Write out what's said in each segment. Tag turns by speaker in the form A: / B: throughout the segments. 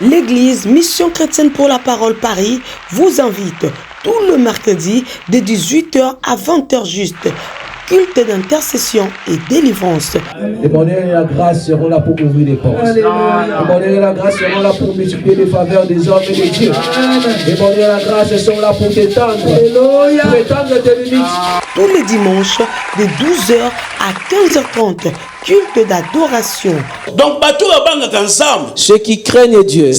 A: L'église Mission Chrétienne pour la Parole Paris vous invite tout le mercredi de 18h à 20h juste. Culte d'intercession et délivrance.
B: Le bonheur et la grâce seront là pour ouvrir les portes. Le bonheur et la grâce seront là pour multiplier les faveurs des hommes et des dieux. Le bonheur et la grâce sont là pour t'étendre. Pour étendre tes limites.
A: Tous les dimanches de 12h à 15h30. Culte d'adoration.
C: Donc, ensemble.
B: Ceux qui craignent Dieu.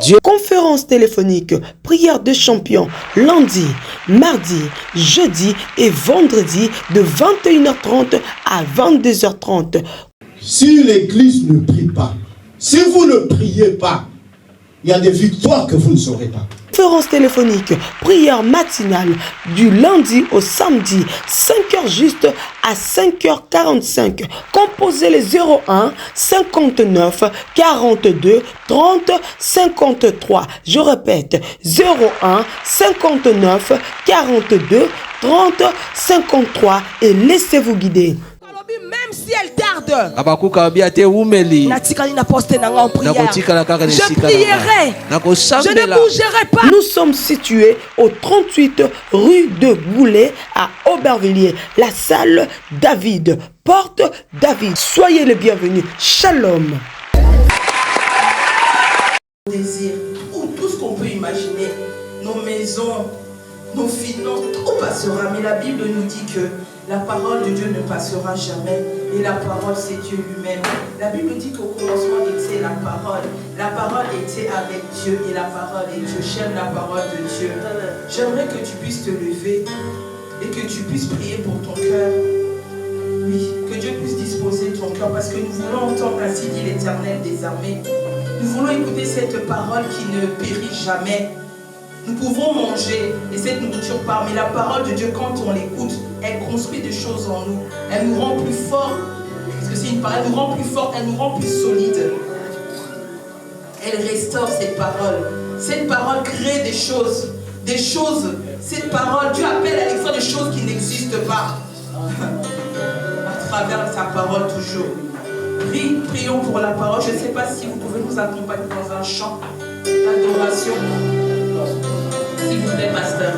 C: Dieu.
A: Conférence téléphonique, prière de champions, lundi, mardi, jeudi et vendredi de 21h30 à 22h30.
D: Si l'église ne prie pas, si vous ne priez pas, il y a des victoires que vous ne saurez pas.
A: Conférence téléphonique, prière matinale du lundi au samedi, 5h juste à 5h45. Composez les 01 59 42 30 53. Je répète, 01 59 42 30 53 et laissez-vous guider.
E: Même si elle tarde, je prierai, je ne bougerai pas.
A: Nous sommes situés au 38 rue de Goulet à Aubervilliers, la salle David, porte David. Soyez les bienvenus. Shalom.
F: Désir, ou tout ce qu'on peut imaginer, nos maisons, nos finances, tout passera. Mais la Bible nous dit que la parole de Dieu ne passera jamais. Et la parole, c'est Dieu lui-même. La Bible dit qu'au commencement était la parole. La parole était avec Dieu et la parole est Dieu. J'aime la parole de Dieu. J'aimerais que tu puisses te lever et que tu puisses prier pour ton cœur. Oui, que Dieu puisse disposer ton cœur parce que nous voulons entendre ainsi dit l'Éternel des armées. Nous voulons écouter cette parole qui ne périt jamais. Nous pouvons manger et cette nourriture part, mais la parole de Dieu, quand on l'écoute, elle construit des choses en nous. Elle nous rend plus forts. Parce que c'est une parole, elle nous rend plus forts, elle nous rend plus solides. Elle restaure cette parole. Cette parole crée des choses. Des choses. Cette parole, Dieu appelle à l'existence des choses qui n'existent pas. À travers sa parole toujours. Prions pour la parole. Je ne sais pas si vous pouvez nous accompagner dans un chant d'adoration. S'il vous plaît, pasteur.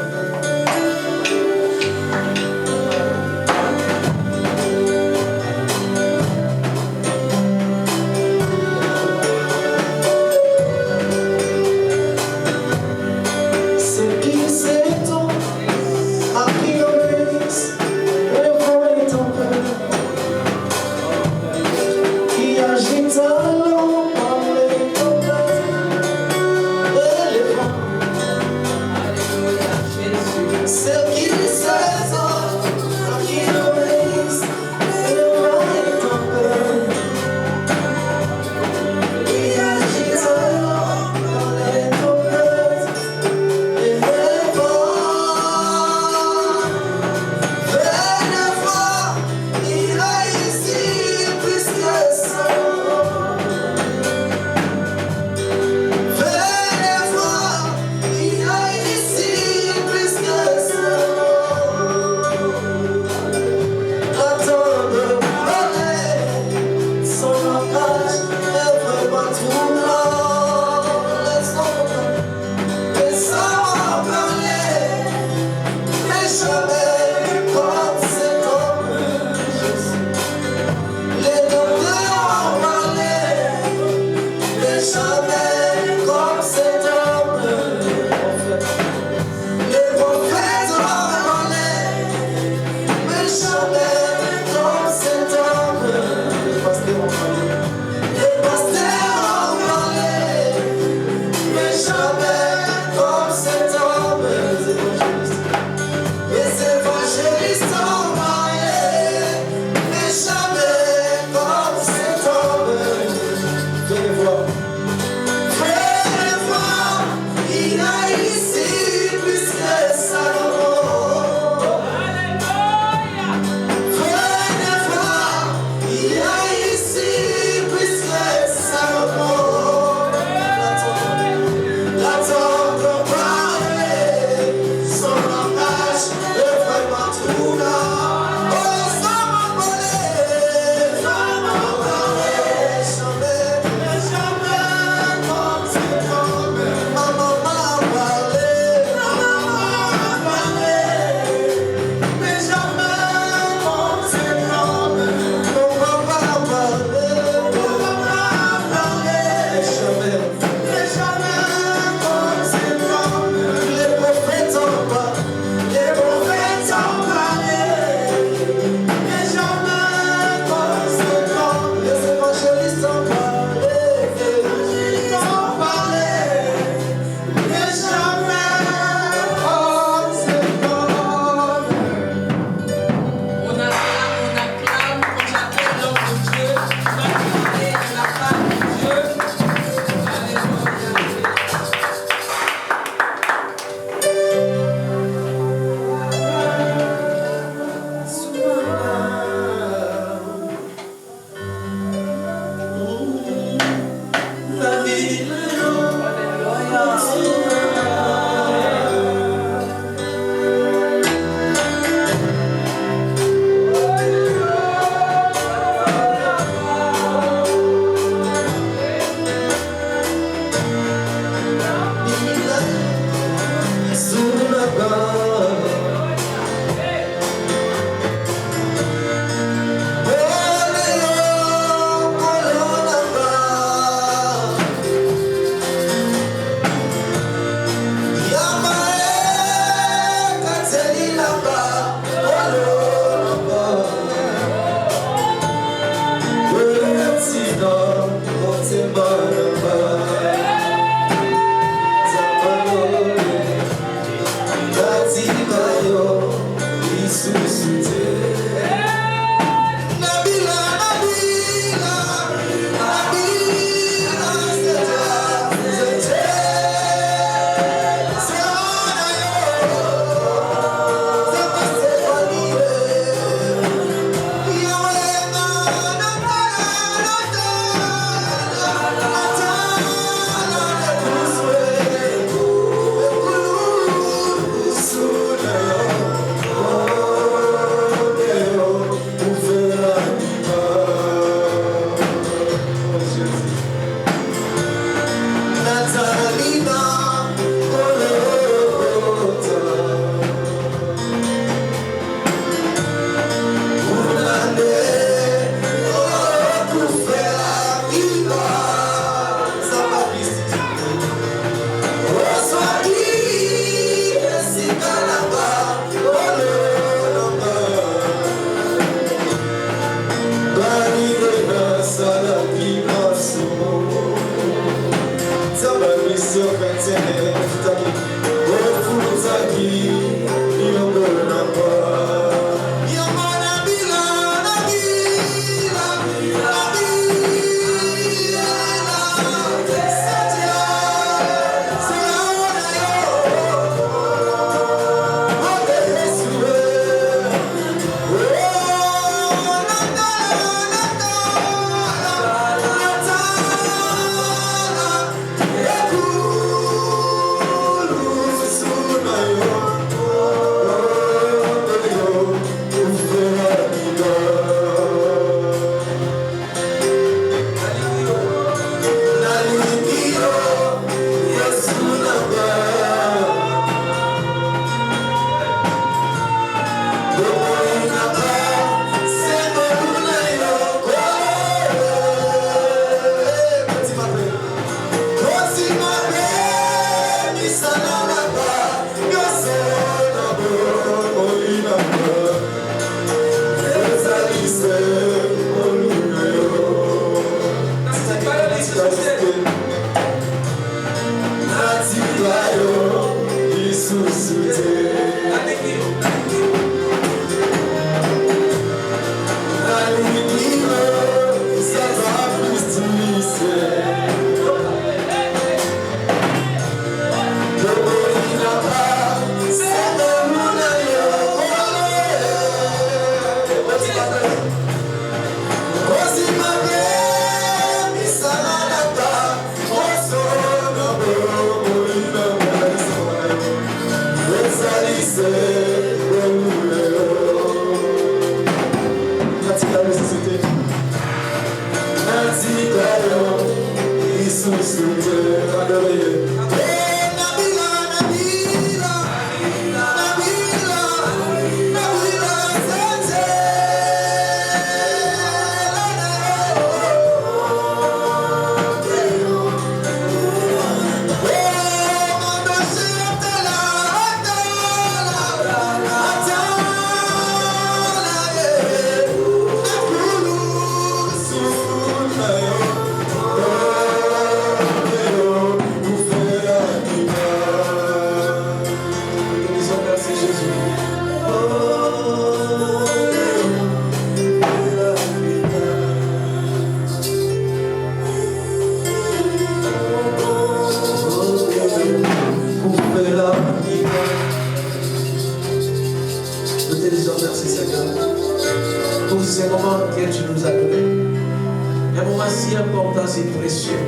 B: Un moment si important, si précieux.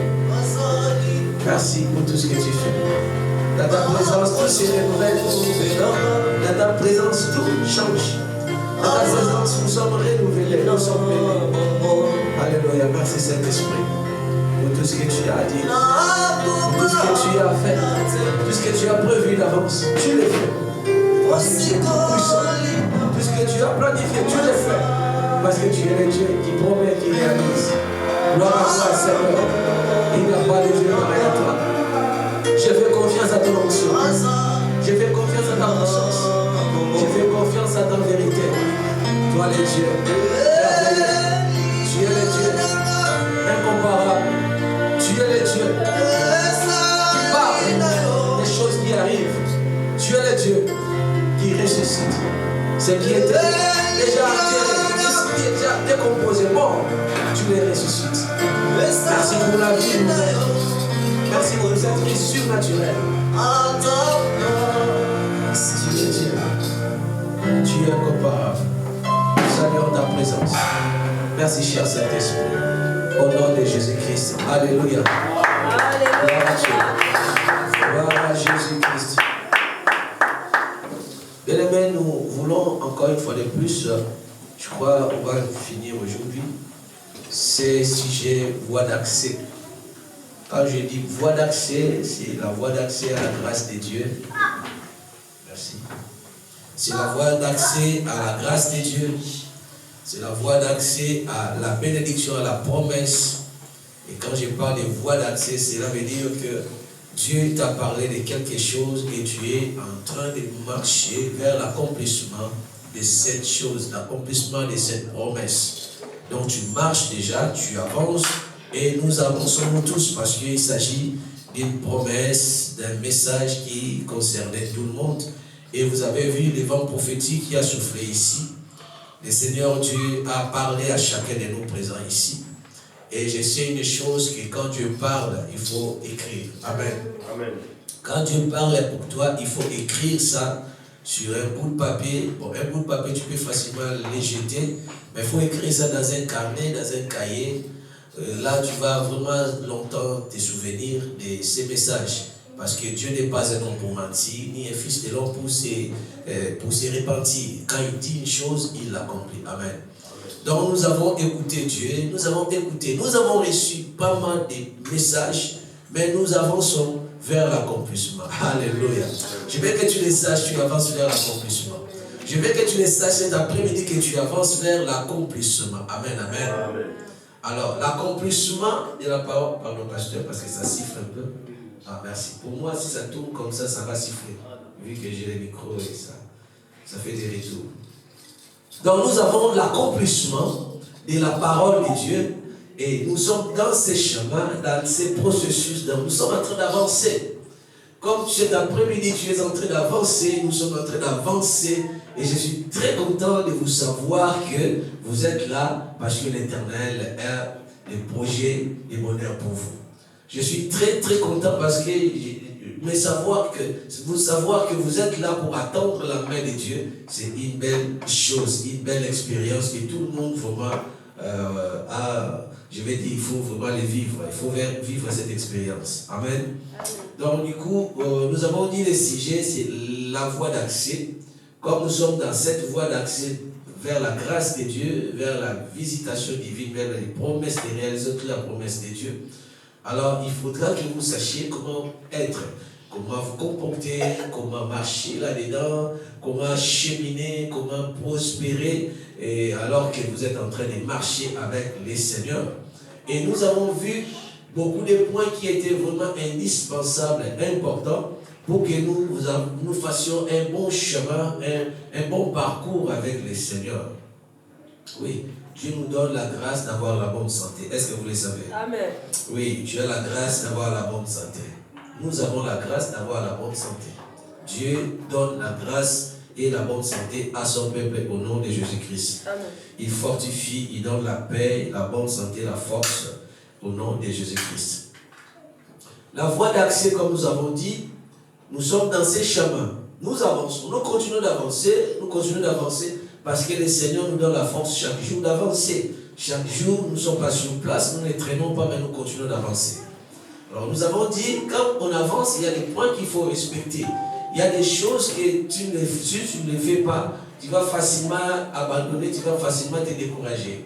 B: Merci pour tout ce que tu fais. Dans ta présence, tout se renouvelle. Dans ta présence, tout change. Dans ta présence, nous sommes renouvelés, nous sommes bénis. Alléluia, merci Saint-Esprit. Pour tout ce que tu as dit, pour tout ce que tu as fait, tout ce que tu as prévu d'avance, tu le fais. Parce que tu es tout puissant. Tout ce que tu as planifié, tu le fais. Parce que tu es le Dieu qui promet, qui réalise. Gloire à toi, Seigneur. Il n'y a pas de Dieu pareil à toi. Je fais confiance à ton onction. Je fais confiance à ta puissance. Je fais confiance à ta vérité. Toi, le Dieu. Tu es le Dieu incomparable. Tu es le Dieu qui parle des choses qui arrivent. Tu es le Dieu qui ressuscite. Ce qui était déjà décomposé, mort, tu les ressuscites. Merci pour la vie. Merci pour cette vie surnaturelle. Tu es Dieu. Tu es incomparable. Nous saluons ta présence. Merci, cher Saint-Esprit. Au nom de Jésus-Christ. Alléluia. Gloire à Dieu. Gloire à Jésus-Christ. Bien-aimés, nous voulons encore une fois de plus, je crois qu'on va finir aujourd'hui, c'est sujet voie d'accès. Quand je dis voie d'accès, c'est la voie d'accès à la grâce de Dieu. Merci. C'est la voie d'accès à la grâce de Dieu. C'est la voie d'accès à la bénédiction, à la promesse. Et quand je parle de voie d'accès, cela veut dire que Dieu t'a parlé de quelque chose et tu es en train de marcher vers l'accomplissement de cette chose, l'accomplissement de cette promesse. Donc tu marches déjà, tu avances et nous avançons tous parce qu'il s'agit d'une promesse, d'un message qui concernait tout le monde. Et vous avez vu le vent prophétique qui a soufflé ici. Le Seigneur Dieu a parlé à chacun de nous présents ici. Et je sais une chose, que quand Dieu parle, il faut écrire. Amen. Amen. Quand Dieu parle pour toi, il faut écrire ça sur un bout de papier. Bon, un bout de papier, tu peux facilement les jeter, mais il faut écrire ça dans un carnet, dans un cahier. Là, tu vas vraiment longtemps te souvenir de ces messages. Parce que Dieu n'est pas un homme pour mentir, ni un fils de l'homme pour se repentir. Quand il dit une chose, il l'accomplit. Amen. Donc nous avons écouté Dieu, nous avons reçu pas mal de messages, mais nous avançons vers l'accomplissement. Alléluia. Je veux que tu le saches, tu avances vers l'accomplissement. Je veux que tu le saches cet après-midi que tu avances vers l'accomplissement. Amen, amen. Amen. Alors, l'accomplissement de la parole, pardon pasteur, parce que ça siffle un peu. Ah, merci. Pour moi, si ça tourne comme ça va siffler. Vu que j'ai le micro et ça fait des retours. Donc nous avons l'accomplissement de la parole de Dieu et nous sommes dans ces chemins, dans ces processus, nous sommes en train d'avancer. Comme cet après-midi, tu es en train d'avancer, nous sommes en train d'avancer et je suis très content de vous savoir que vous êtes là parce que l'Éternel a des projets de bonheur pour vous. Je suis très très content parce que savoir que vous êtes là pour attendre la main de Dieu, c'est une belle chose, une belle expérience que tout le monde vraiment je vais dire, il faut vraiment les vivre, il faut vivre cette expérience. Amen. Donc du coup, nous avons dit le sujet, c'est la voie d'accès. Comme nous sommes dans cette voie d'accès vers la grâce de Dieu, vers la visitation divine, vers les promesses, les réalisations de la promesse de Dieu. Alors, il faudra que vous sachiez comment être, comment vous comporter, comment marcher là-dedans, comment cheminer, comment prospérer, et alors que vous êtes en train de marcher avec les seigneurs. Et nous avons vu beaucoup de points qui étaient vraiment indispensables, importants, pour que nous fassions un bon chemin, un bon parcours avec les seigneurs. Oui. Dieu nous donne la grâce d'avoir la bonne santé. Est-ce que vous le savez? Amen. Oui, tu as la grâce d'avoir la bonne santé. Nous avons la grâce d'avoir la bonne santé. Dieu donne la grâce et la bonne santé à son peuple au nom de Jésus-Christ. Amen. Il fortifie, il donne la paix, la bonne santé, la force au nom de Jésus-Christ. La voie d'accès, comme nous avons dit, nous sommes dans ces chemins. Nous avançons, nous continuons d'avancer, parce que le Seigneur nous donne la force chaque jour d'avancer. Chaque jour, nous ne sommes pas sur place, nous ne traînons pas, mais nous continuons d'avancer.
G: Alors nous avons dit, quand on avance, il y a des points qu'il faut respecter. Il y a des choses que tu ne fais pas, tu vas facilement abandonner, tu vas facilement te décourager.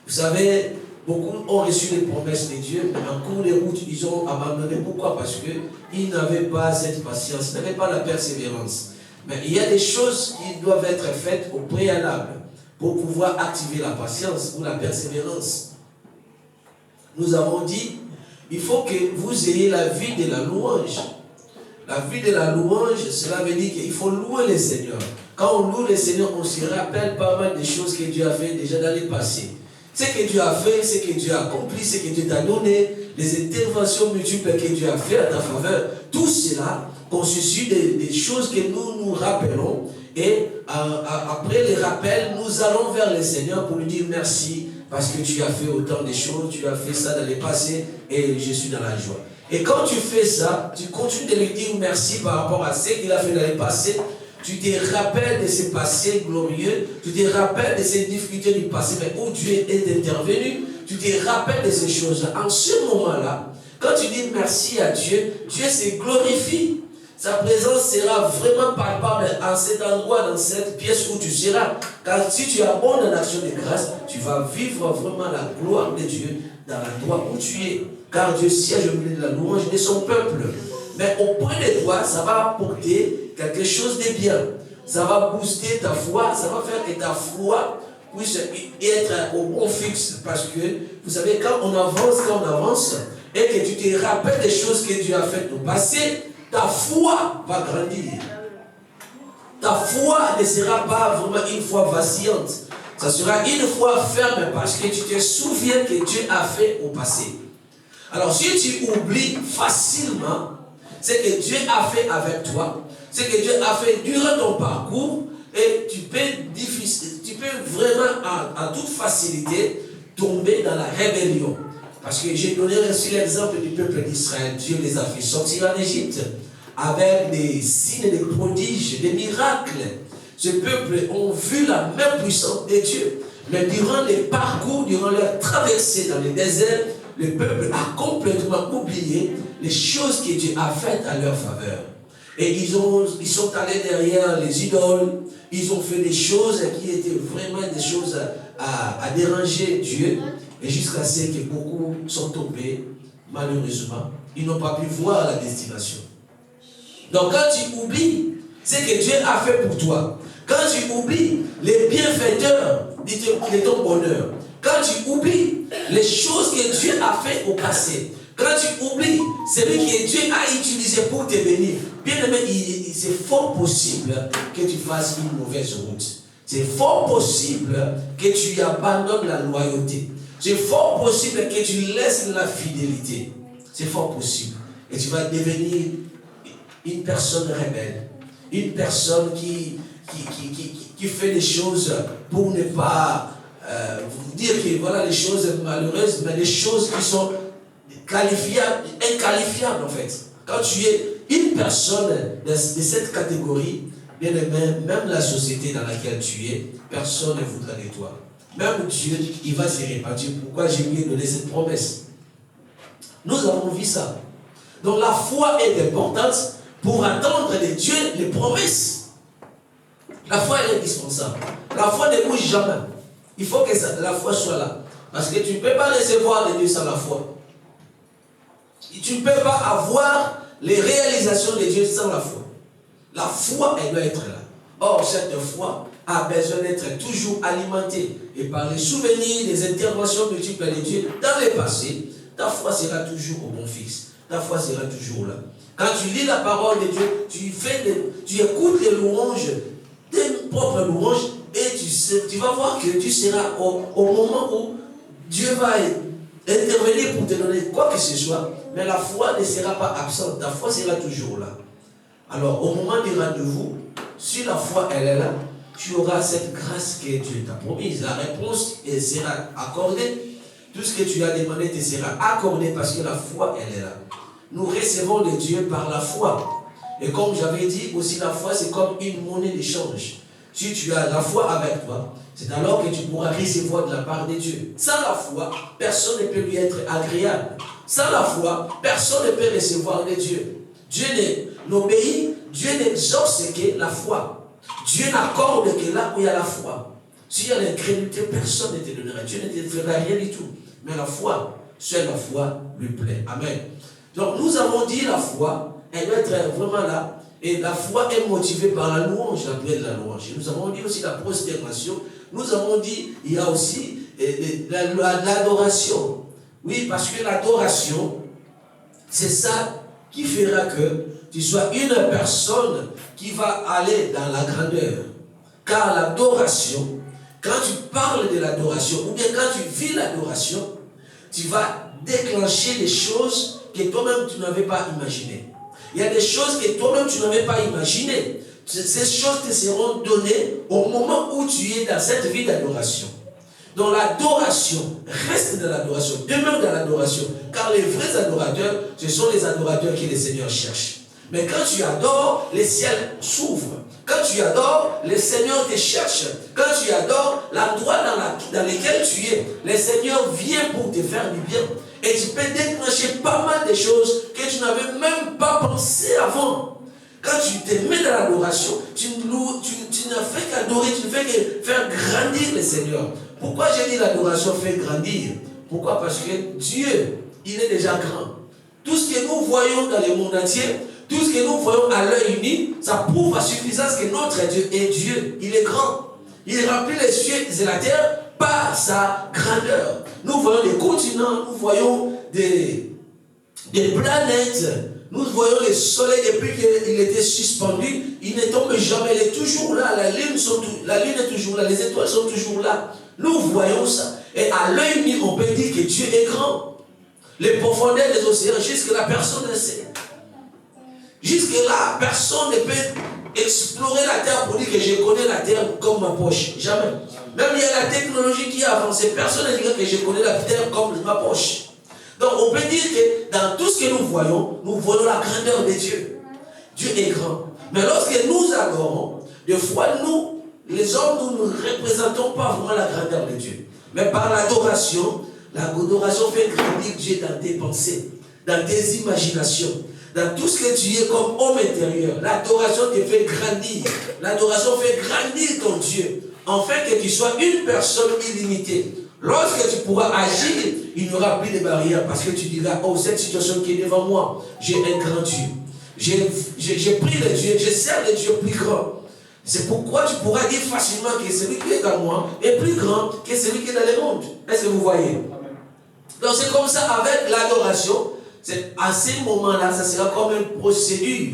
G: Vous savez, beaucoup ont reçu les promesses de Dieu, mais en cours de route, ils ont abandonné. Pourquoi? Parce qu'ils n'avaient pas cette patience, ils n'avaient pas la persévérance. Mais il y a des choses qui doivent être faites au préalable pour pouvoir activer la patience ou la persévérance. Nous avons dit, il faut que vous ayez la vie de la louange. La vie de la louange, cela veut dire qu'il faut louer le Seigneur. Quand on loue le Seigneur, on se rappelle pas mal des choses que Dieu a fait déjà dans le passé. Ce que Dieu a fait, ce que Dieu a accompli, ce que Dieu t'a donné, les interventions multiples que Dieu a fait à ta faveur, tout cela constitue des choses que nous nous rappelons. Et après les rappels, nous allons vers le Seigneur pour lui dire merci parce que tu as fait autant de choses, tu as fait ça dans le passé et je suis dans la joie. Et quand tu fais ça, tu continues de lui dire merci par rapport à ce qu'il a fait dans le passé. Tu te rappelles de ce passé glorieux, tu te rappelles de ces difficultés du passé, mais où Dieu est intervenu, tu te rappelles de ces choses-là. En ce moment-là, quand tu dis merci à Dieu, Dieu se glorifie. Sa présence sera vraiment palpable en cet endroit, dans cette pièce où tu seras. Car si tu abondes en action de grâce, tu vas vivre vraiment la gloire de Dieu dans l'endroit où tu es. Car Dieu siège au milieu de la louange de son peuple. Mais auprès de toi, ça va apporter quelque chose de bien. Ça va booster ta foi, ça va faire que ta foi puisse être au bon fixe. Parce que, vous savez, quand on avance, et que tu te rappelles des choses que Dieu a faites au passé, ta foi va grandir. Ta foi ne sera pas vraiment une foi vacillante. Ça sera une foi ferme parce que tu te souviens que Dieu a fait au passé. Alors si tu oublies facilement ce que Dieu a fait avec toi, ce que Dieu a fait durant ton parcours, et tu peux vraiment à toute facilité tomber dans la rébellion. Parce que j'ai donné aussi l'exemple du peuple d'Israël. Dieu les a fait sortir en Égypte avec des signes, des prodiges, des miracles. Ce peuple ont vu la main puissante de Dieu. Mais durant les parcours, durant leur traversée dans le désert, le peuple a complètement oublié les choses que Dieu a faites à leur faveur. Et ils sont allés derrière les idoles, ils ont fait des choses qui étaient vraiment des choses à déranger Dieu. Et jusqu'à ce que beaucoup sont tombés, malheureusement, ils n'ont pas pu voir la destination. Donc quand tu oublies ce que Dieu a fait pour toi, quand tu oublies les bienfaiteurs de ton bonheur, quand tu oublies les choses que Dieu a fait au passé, quand tu oublies celui que Dieu a utilisé pour te bénir, bien aimé, c'est fort possible que tu fasses une mauvaise route. C'est fort possible que tu abandonnes la loyauté. C'est fort possible que tu laisses la fidélité. C'est fort possible. Et tu vas devenir une personne rebelle. Une personne qui fait des choses pour ne pas vous dire que voilà les choses malheureuses, mais les choses qui sont inqualifiables en fait. Quand tu es une personne de cette catégorie, bien aimé, même la société dans laquelle tu es, personne ne voudra de toi. Même Dieu, il va se répartir. Pourquoi j'ai lui donné cette promesse? Nous avons vu ça. Donc la foi est importante pour attendre de Dieu les promesses. La foi est indispensable. La foi ne bouge jamais. Il faut que la foi soit là. Parce que tu ne peux pas recevoir de Dieu sans la foi. Tu ne peux pas avoir les réalisations de Dieu sans la foi. La foi, elle doit être là. Or, cette foi a besoin d'être toujours alimentée. Et par les souvenirs, les interventions multiples de Dieu dans le passé, ta foi sera toujours au bon fixe. Ta foi sera toujours là. Quand tu lis la parole de Dieu, tu écoutes les louanges, tes propres louanges, et tu vas voir que tu seras au moment où Dieu va intervenir pour te donner quoi que ce soit, mais la foi ne sera pas absente, ta foi sera toujours là. Alors, au moment du rendez-vous, si la foi elle est là, tu auras cette grâce que Dieu t'a promise. La réponse elle sera accordée. Tout ce que tu as demandé te sera accordé parce que la foi elle est là. Nous recevons de Dieu par la foi. Et comme j'avais dit aussi, la foi c'est comme une monnaie d'échange. Si tu as la foi avec toi, c'est alors que tu pourras recevoir de la part de Dieu. Sans la foi, personne ne peut lui être agréable. Sans la foi, personne ne peut recevoir de Dieu. Dieu n'obéit, Dieu n'exauce que la foi. Dieu n'accorde que là où il y a la foi. S'il y a l'incrédulité, personne ne te donnera. Dieu ne te fera rien du tout. Mais la foi, seule la foi lui plaît. Amen. Donc nous avons dit la foi, elle doit être vraiment là. Et la foi est motivée par la louange, la prière de la louange. Nous avons dit aussi la prosternation. Nous avons dit, il y a aussi l'adoration. Oui, parce que l'adoration, c'est ça qui fera que tu sois une personne qui va aller dans la grandeur. Car l'adoration, quand tu parles de l'adoration, ou bien quand tu vis l'adoration, tu vas déclencher des choses que toi-même tu n'avais pas imaginées. Il y a des choses que toi-même tu n'avais pas imaginées. Ces choses te seront données au moment où tu es dans cette vie d'adoration. Donc l'adoration, reste dans l'adoration, demeure dans l'adoration. Car les vrais adorateurs, ce sont les adorateurs que le Seigneur cherche. Mais quand tu adores, les ciels s'ouvrent. Quand tu adores, le Seigneur te cherche. Quand tu adores, l'endroit dans lequel tu es, le Seigneur vient pour te faire du bien. Et tu peux déclencher pas mal de choses que tu n'avais même pas pensé avant. Quand tu te mets dans l'adoration, tu n'as fait qu'adorer, tu ne fais que faire grandir le Seigneur. Pourquoi j'ai dit l'adoration fait grandir? Pourquoi? Parce que Dieu, il est déjà grand. Tout ce que nous voyons dans le monde entier, tout ce que nous voyons à l'œil uni, ça prouve à suffisance que notre Dieu est Dieu. Il est grand. Il remplit les cieux et la terre par sa grandeur. Nous voyons des continents, nous voyons des planètes, nous voyons le soleil depuis qu'il était suspendu. Il ne tombe jamais, il est toujours là. La lune est toujours là, les étoiles sont toujours là. Nous voyons ça. Et à l'œil nu, on peut dire que Dieu est grand. Les profondeurs des océans, jusque-là, personne ne sait. Jusque-là, personne ne peut explorer la terre pour dire que je connais la terre comme ma poche. Jamais. Même il y a la technologie qui a avancé. Personne ne dira que je connais la terre comme ma poche. Donc on peut dire que dans tout ce que nous voyons la grandeur de Dieu. Dieu est grand. Mais lorsque nous adorons, des fois nous, les hommes, nous ne représentons pas vraiment la grandeur de Dieu. Mais par l'adoration fait grandir Dieu dans tes pensées, dans tes imaginations, dans tout ce que tu es comme homme intérieur. L'adoration te fait grandir. L'adoration fait grandir ton Dieu, afin que tu sois une personne illimitée. Lorsque tu pourras agir, il n'y aura plus de barrières, parce que tu diras, oh, cette situation qui est devant moi, j'ai un grand Dieu. J'ai pris le Dieu, je sers le Dieu plus grand. C'est pourquoi tu pourras dire facilement que celui qui est dans moi est plus grand que celui qui est dans le monde. Est-ce que vous voyez? Donc c'est comme ça avec l'adoration. À ces moments-là, ça sera comme une procédure.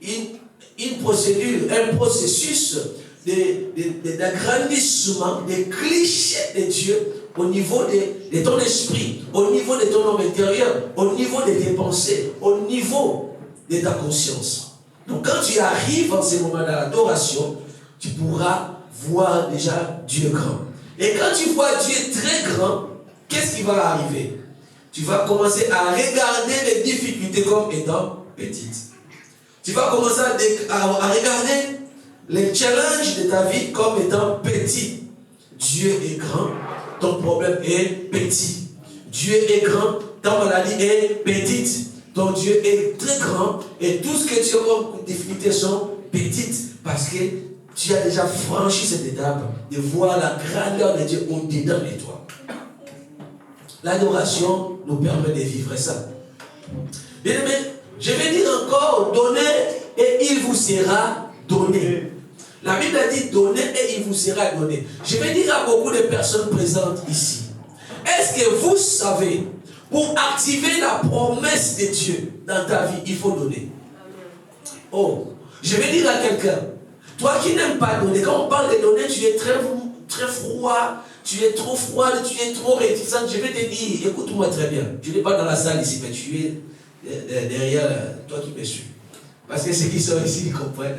G: Une procédure, un processus d'agrandissement des clichés de Dieu au niveau de ton esprit, au niveau de ton homme intérieur, au niveau de tes pensées, au niveau de ta conscience. Donc quand tu arrives en ce moment dans l'adoration, tu pourras voir déjà Dieu grand. Et quand tu vois Dieu très grand, qu'est-ce qui va arriver? Tu vas commencer à regarder les difficultés comme étant petites. Tu vas commencer à regarder les challenges de ta vie comme étant petits. Dieu est grand, ton problème est petit. Dieu est grand, ta maladie est petite. Ton Dieu est très grand et tout ce que tu as comme difficultés sont petites parce que tu as déjà franchi cette étape de voir la grandeur de Dieu au-dedans de toi. L'adoration nous permet de vivre ça. Bien aimé, je vais dire encore, donnez et il vous sera donné. La Bible a dit donnez et il vous sera donné. Je vais dire à beaucoup de personnes présentes ici, est-ce que vous savez, pour activer la promesse de Dieu dans ta vie, il faut donner? Oh, je vais dire à quelqu'un, toi qui n'aimes pas donner, quand on parle de donner, tu es très froid, tu es trop froide, tu es trop réticente. Je vais te dire, écoute-moi très bien. Tu n'es pas dans la salle ici, mais tu es derrière toi qui me suis. Parce que ceux qui sont ici, ils comprennent.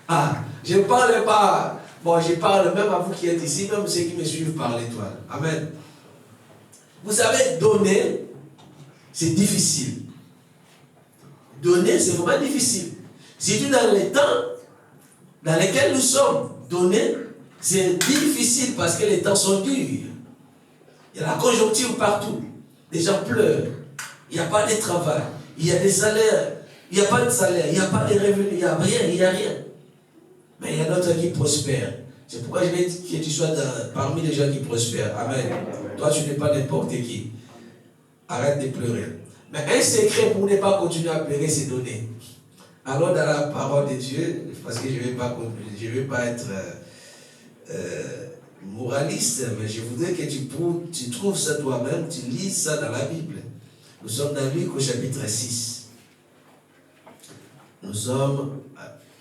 G: Ah, je ne parle pas. Bon, je parle même à vous qui êtes ici, même ceux qui me suivent par l'étoile. Amen. Vous savez, donner, c'est difficile. Donner, c'est vraiment difficile. Surtout dans les temps dans lesquels nous sommes, donner, c'est difficile parce que les temps sont durs. Il y a la conjoncture partout. Les gens pleurent. Il n'y a pas de travail. Il y a des salaires. Il n'y a pas de salaire. Il n'y a pas de revenus. Il n'y a rien. Il n'y a rien. Mais il y a d'autres qui prospèrent. C'est pourquoi je vais dire que tu sois parmi les gens qui prospèrent. Amen. Toi, tu n'es pas n'importe qui. Arrête de pleurer. Mais un secret pour ne pas continuer à pleurer, c'est donner. Alors, dans la parole de Dieu, parce que je ne vais pas être moraliste, mais je voudrais que tu trouves ça toi-même, tu lis ça dans la Bible. Nous sommes dans Luc au chapitre 6. Nous sommes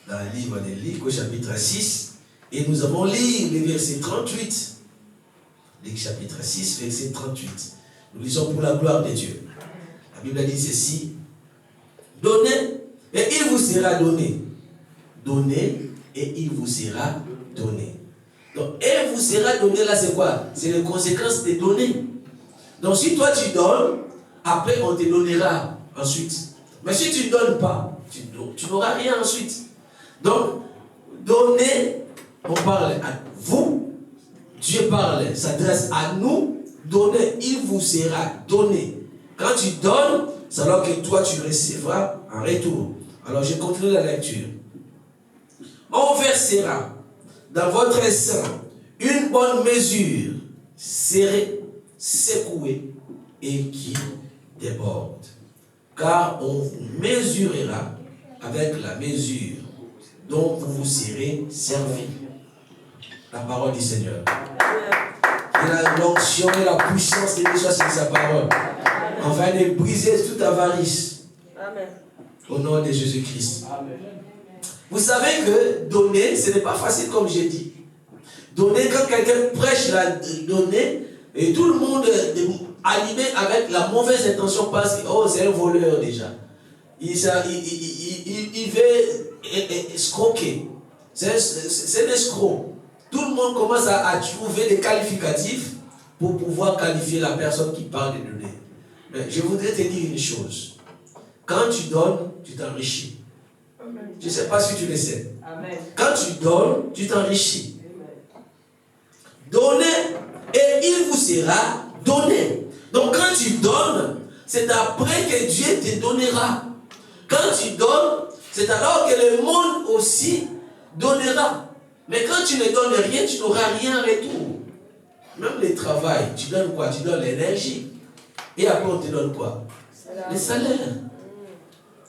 G: dans le livre de Luc au chapitre 6 et nous avons lu le verset 38. Luc chapitre 6, verset 38. Nous lisons pour la gloire de Dieu. La Bible dit ceci: donnez et il vous sera donné. Donnez et il vous sera donné. Donc, et vous sera donné, là c'est quoi? C'est les conséquences des données. Donc si toi tu donnes, après on te donnera ensuite. Mais si tu ne donnes pas, tu n'auras rien ensuite. Donc, donner, on parle à vous, Dieu parle, s'adresse à nous, donner, il vous sera donné. Quand tu donnes, c'est alors que toi tu recevras en retour. Alors je continue la lecture. On versera dans votre sein une bonne mesure, serrée, secouée et qui déborde. Car on vous mesurera avec la mesure dont vous vous serez servi. La parole du Seigneur. Et la l'onction et la puissance de Dieu soit sur sa parole. Afin de briser toute avarice. Amen. Au nom de Jésus-Christ. Amen. Vous savez que donner, ce n'est pas facile comme j'ai dit. Donner, quand quelqu'un prêche la donnée, et tout le monde est animé avec la mauvaise intention parce que oh, c'est un voleur déjà. Il veut escroquer. C'est un escroc. Tout le monde commence à trouver des qualificatifs pour pouvoir qualifier la personne qui parle de donner. Mais je voudrais te dire une chose. Quand tu donnes, tu t'enrichis. Je ne sais pas si tu le sais. Amen. Quand tu donnes, tu t'enrichis. Donnez et il vous sera donné. Donc quand tu donnes, c'est après que Dieu te donnera. Quand tu donnes, c'est alors que le monde aussi donnera. Mais quand tu ne donnes rien, tu n'auras rien en retour. Même le travail, tu donnes quoi? Tu donnes l'énergie. Et après on te donne quoi? Le salaire.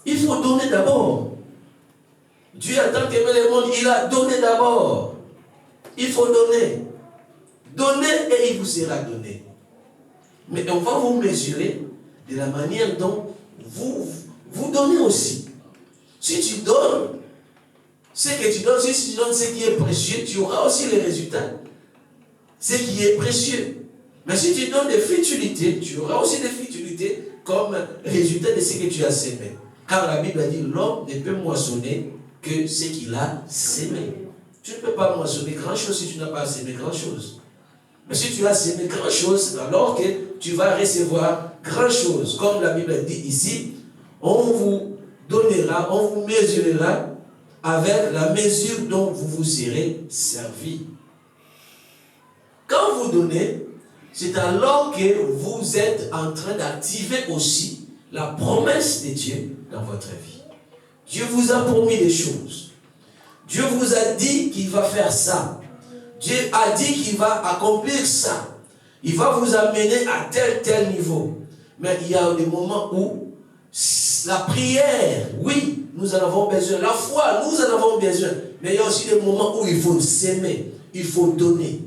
G: Il faut donner d'abord. Dieu a tant aimé le monde, il a donné d'abord. Il faut donner. Donnez et il vous sera donné. Mais on va vous mesurer de la manière dont vous donnez aussi. Si tu donnes ce que tu donnes, si tu donnes ce qui est précieux, tu auras aussi les résultats. Ce qui est précieux. Mais si tu donnes des futilités, tu auras aussi des futilités comme résultat de ce que tu as sémé. Car la Bible a dit, l'homme ne peut moissonner que ce qu'il a sémé. Tu ne peux pas moissonner grand-chose si tu n'as pas sémé grand-chose. Mais si tu as sémé grand-chose, alors que tu vas recevoir grand-chose. Comme la Bible dit ici, on vous donnera, on vous mesurera avec la mesure dont vous vous serez servi. Quand vous donnez, c'est alors que vous êtes en train d'activer aussi la promesse de Dieu dans votre vie. Dieu vous a promis des choses. Dieu vous a dit qu'il va faire ça. Dieu a dit qu'il va accomplir ça. Il va vous amener à tel niveau. Mais il y a des moments où la prière, oui, nous en avons besoin. La foi, nous en avons besoin. Mais il y a aussi des moments où il faut s'aimer. Il faut donner.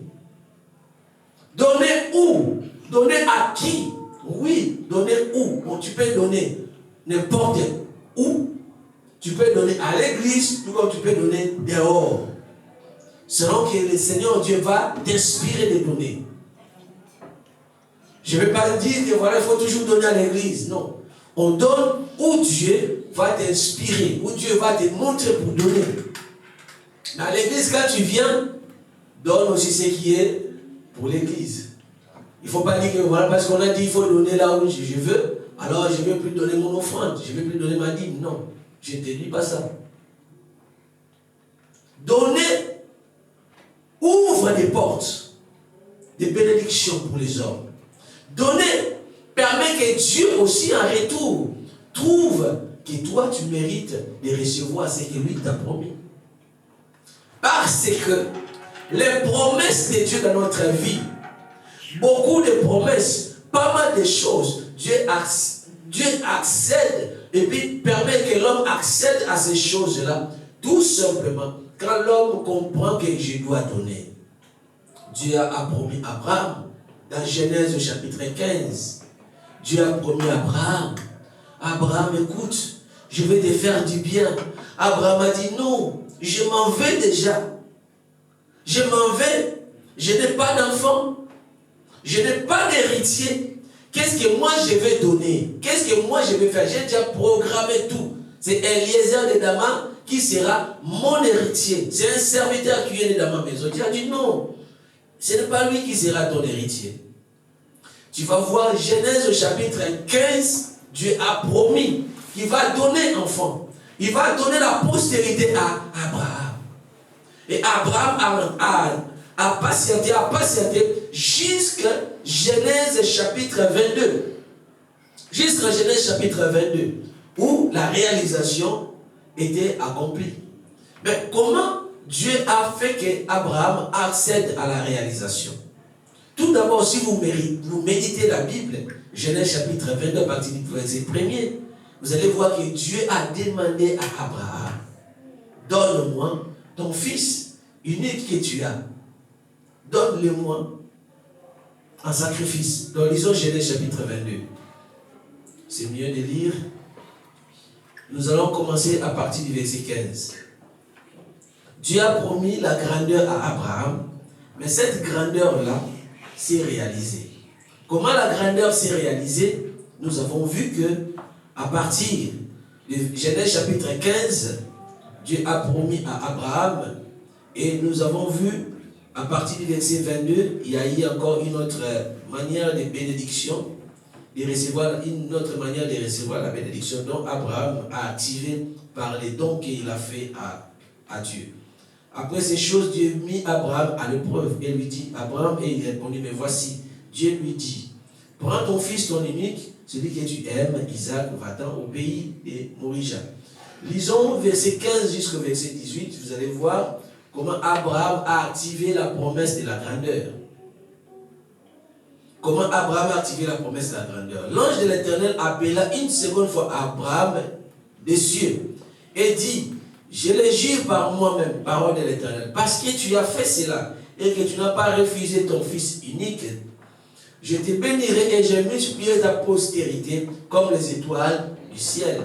G: Donner où? Donner à qui? Oui, donner où? Bon, tu peux donner n'importe où. Tu peux donner à l'église, ou comme tu peux donner dehors. Selon que le Seigneur Dieu va t'inspirer de donner. Je ne vais pas dire que voilà, il faut toujours donner à l'église. Non. On donne où Dieu va t'inspirer, où Dieu va te montrer pour donner. Mais à l'église, quand tu viens, donne aussi ce qui est pour l'église. Il ne faut pas dire que voilà, parce qu'on a dit qu'il faut donner là où je veux, alors je ne vais plus donner mon offrande, je ne vais plus donner ma dîme. Non, je ne te dis pas ça. Donner ouvre des portes, des bénédictions pour les hommes. Donner permet que Dieu aussi en retour trouve que toi tu mérites de recevoir ce que lui t'a promis. Parce que les promesses de Dieu dans notre vie, beaucoup de promesses, pas mal de choses, Dieu accède et puis permet que l'homme accède à ces choses-là, tout simplement quand l'homme comprend que je dois donner. Dieu a promis Abraham dans Genèse chapitre 15. Dieu a promis Abraham. Abraham, écoute, je vais te faire du bien. Abraham a dit non, je m'en vais déjà. Je m'en vais. Je n'ai pas d'enfant. Je n'ai pas d'héritier. Qu'est-ce que moi je vais donner? Qu'est-ce que moi je vais faire? J'ai déjà programmé tout. C'est Eliezer de Dama qui sera mon héritier. C'est un serviteur qui est né dans ma maison. Dieu a dit non. Ce n'est pas lui qui sera ton héritier. Tu vas voir Genèse chapitre 15. Dieu a promis qu'il va donner enfant. Il va donner la postérité à Abraham. Et Abraham a patienté jusqu'à Genèse chapitre 22. Jusqu'à Genèse chapitre 22. Où la réalisation était accomplie. Mais comment Dieu a fait qu'Abraham accède à la réalisation? Tout d'abord, si vous méditez la Bible, Genèse chapitre 22, à partir du verset 1er, vous allez voir que Dieu a demandé à Abraham, donne-moi ton fils unique que tu as. Donne-le-moi en sacrifice. Donc, lisons Genèse chapitre 22. C'est mieux de lire. Nous allons commencer à partir du verset 15. Dieu a promis la grandeur à Abraham, mais cette grandeur-là s'est réalisée. Comment la grandeur s'est réalisée? Nous avons vu que à partir de Genèse chapitre 15, Dieu a promis à Abraham, et nous avons vu à partir du verset 22, il y a eu encore une autre manière de bénédiction, de recevoir une autre manière de recevoir la bénédiction dont Abraham a activé par les dons qu'il a fait à Dieu. Après ces choses, Dieu mit Abraham à l'épreuve et lui dit, Abraham, et il répondit, mais voici, Dieu lui dit, prends ton fils, ton unique, celui que tu aimes, Isaac, va-t'en au pays de Morija. Lisons verset 15 jusqu'au verset 18, vous allez voir comment Abraham a activé la promesse de la grandeur. Comment Abraham a activé la promesse de la grandeur. L'ange de l'Éternel appela une seconde fois Abraham des cieux et dit, je le jure par moi-même, parole de l'Éternel, parce que tu as fait cela et que tu n'as pas refusé ton fils unique, je te bénirai et je multiplierai ta postérité comme les étoiles du ciel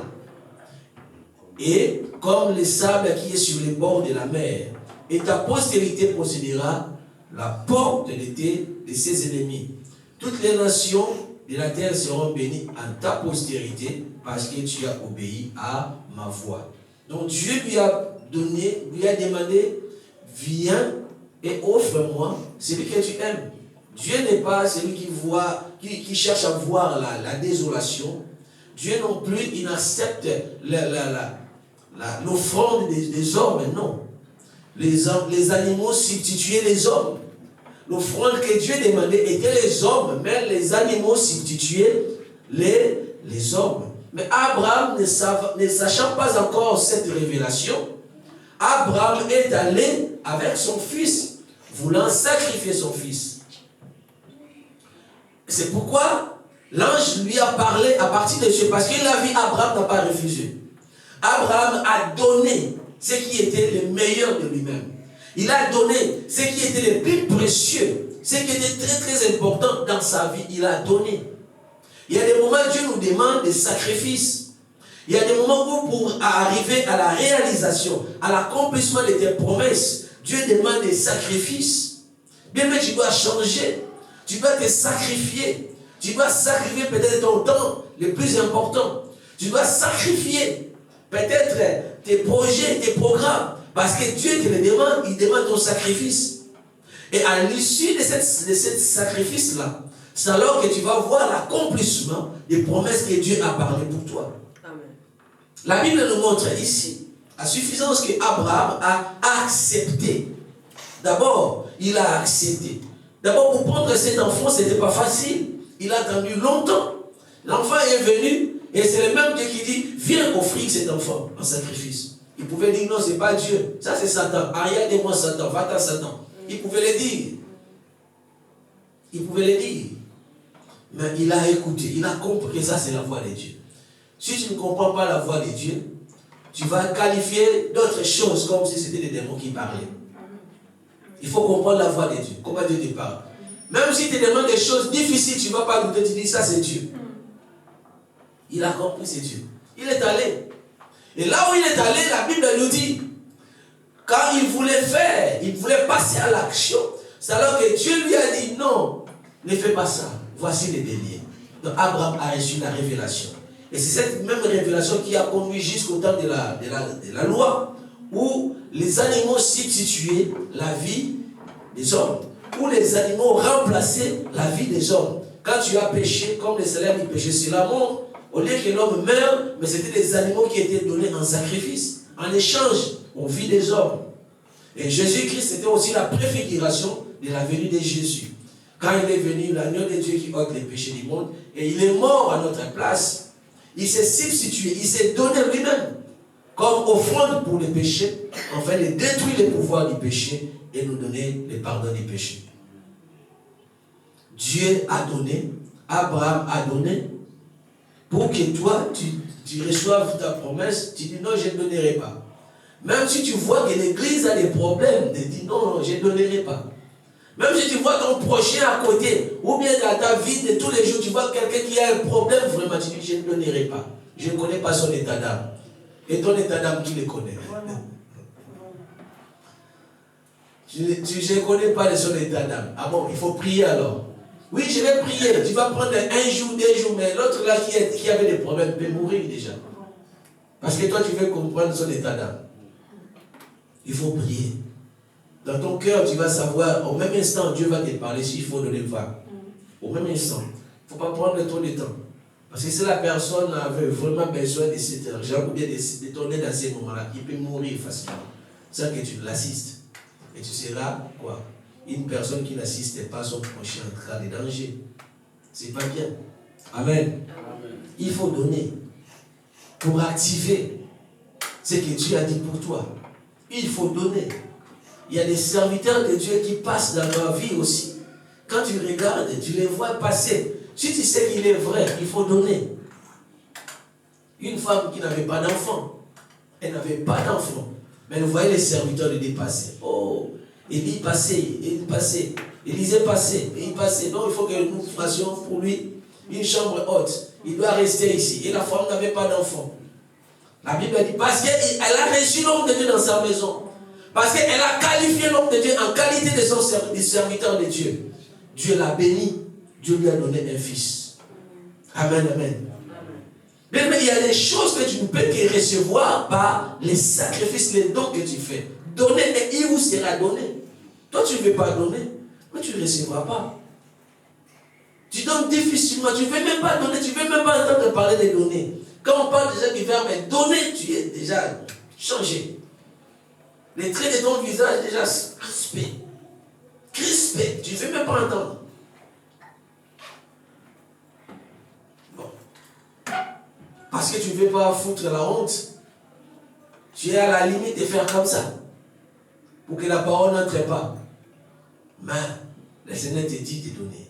G: et comme le sable qui est sur les bords de la mer. Et ta postérité possédera la porte de ses ennemis. Toutes les nations de la terre seront bénies en ta postérité parce que tu as obéi à ma voix. Donc Dieu lui a demandé, viens et offre-moi celui que tu aimes. Dieu n'est pas celui qui cherche à voir la désolation. Dieu non plus, il n'accepte l'offrande des hommes, non. Les animaux substituaient les hommes. L'offrande que Dieu demandait était les hommes, mais les animaux substituaient les hommes. Mais Abraham, ne sachant pas encore cette révélation, Abraham est allé avec son fils, voulant sacrifier son fils. C'est pourquoi l'ange lui a parlé à partir de ce, parce qu'il a vu Abraham n'a pas refusé. Abraham a donné ce qui était le meilleur de lui-même. Il a donné ce qui était le plus précieux, ce qui était très très important dans sa vie. Il a donné. Il y a des moments où Dieu nous demande des sacrifices. Il y a des moments où pour arriver à la réalisation, à l'accomplissement de tes promesses, Dieu demande des sacrifices. Bien, mais tu dois changer. Tu dois te sacrifier. Tu dois sacrifier peut-être ton temps le plus important. Tu dois sacrifier peut-être tes projets, tes programmes. Parce que Dieu te le demande, il demande ton sacrifice. Et à l'issue de ce sacrifice-là, c'est alors que tu vas voir l'accomplissement des promesses que Dieu a parlé pour toi. Amen. La Bible nous montre ici la suffisance qu'Abraham a accepté. D'abord, il a accepté. D'abord, pour prendre cet enfant, ce n'était pas facile. Il a attendu longtemps. L'enfant est venu et c'est le même Dieu qui dit, viens offrir cet enfant en sacrifice. Il pouvait dire, non, c'est pas Dieu. Ça, c'est Satan. Arrière de moi, Satan. Va-t'en, Satan. Il pouvait le dire. Il pouvait le dire. Mais il a écouté. Il a compris que ça, c'est la voix de Dieu. Si tu ne comprends pas la voix de Dieu, tu vas qualifier d'autres choses comme si c'était des démons qui parlaient. Il faut comprendre la voix de Dieu. Comment Dieu te parle. Même si tu te demandes des choses difficiles, tu ne vas pas douter, tu dis ça c'est Dieu. Il a compris, c'est Dieu. Il est allé. Et là où il est allé, la Bible nous dit, quand il voulait faire, il voulait passer à l'action, c'est alors que Dieu lui a dit, non, ne fais pas ça. Voici les délais. Donc Abraham a reçu la révélation. Et c'est cette même révélation qui a conduit jusqu'au temps de la loi, où les animaux substituaient la vie des hommes, où les animaux remplaçaient la vie des hommes. Quand tu as péché, comme les salaires du péché, c'est la mort. Au lieu que l'homme meure, mais c'était des animaux qui étaient donnés en sacrifice, en échange aux vies des hommes. Et Jésus-Christ, c'était aussi la préfiguration de la venue de Jésus. Quand il est venu, l'agneau de Dieu qui ôte les péchés du monde, et il est mort à notre place, il s'est substitué, il s'est donné lui-même comme offrande pour les péchés, afin de détruire les pouvoirs du péché et nous donner le pardon du péché. Dieu a donné, Abraham a donné, pour que toi, tu reçoives ta promesse, tu dis non, je ne donnerai pas. Même si tu vois que l'église a des problèmes, tu dis non, je ne donnerai pas. Même si tu vois ton prochain à côté, ou bien dans ta vie de tous les jours, tu vois quelqu'un qui a un problème, vraiment, tu dis je ne donnerai pas. Je ne connais pas son état d'âme. Et ton état d'âme, qui le connaît? Je ne connais pas de son état d'âme. Ah bon, il faut prier alors. Oui, je vais prier. Tu vas prendre un jour, 2 jours, mais l'autre là qui avait des problèmes peut mourir déjà. Parce que toi, tu veux comprendre son état d'âme. Il faut prier. Dans ton cœur, tu vas savoir, au même instant, Dieu va te parler s'il faut donner va. Au même instant. Il ne faut pas prendre trop de temps. Parce que si la personne avait vraiment besoin de cet argent ou bien de ton aide à ces moments-là, il peut mourir facilement. Sans que tu l'assistes. Et tu seras quoi? Une personne qui n'assiste pas son prochain en cas de danger. C'est pas bien. Amen. Il faut donner pour activer ce que Dieu a dit pour toi. Il faut donner. Il y a des serviteurs de Dieu qui passent dans leur vie aussi. Quand tu regardes, tu les vois passer. Si tu sais qu'il est vrai, il faut donner. Une femme qui n'avait pas d'enfant, elle n'avait pas d'enfant, mais elle voyait les serviteurs le dépasser. Oh, Élie passait, il passait, Élisée passait, il passait. Donc il faut que nous fassions pour lui une chambre haute. Il doit rester ici. Et la femme n'avait pas d'enfant. La Bible dit parce qu'elle a reçu l'homme de Dieu dans sa maison. Parce qu'elle a qualifié l'homme de Dieu en qualité de son serviteur de Dieu. Dieu l'a béni. Dieu lui a donné un fils. Amen, amen. Mais il y a des choses que tu ne peux que recevoir par les sacrifices, les dons que tu fais. Donner et il vous sera donné. Toi, tu ne veux pas donner, mais tu ne recevras pas. Tu donnes difficilement, tu ne veux même pas donner, tu ne veux même pas entendre parler des données. Quand on parle déjà du verbe donner, tu es déjà changé. Les traits de ton visage déjà crispés. Crispés, tu ne veux même pas entendre. Bon. Parce que tu ne veux pas foutre la honte. Tu es à la limite de faire comme ça. Pour que la parole n'entre pas. Mais le Seigneur te dit de donner.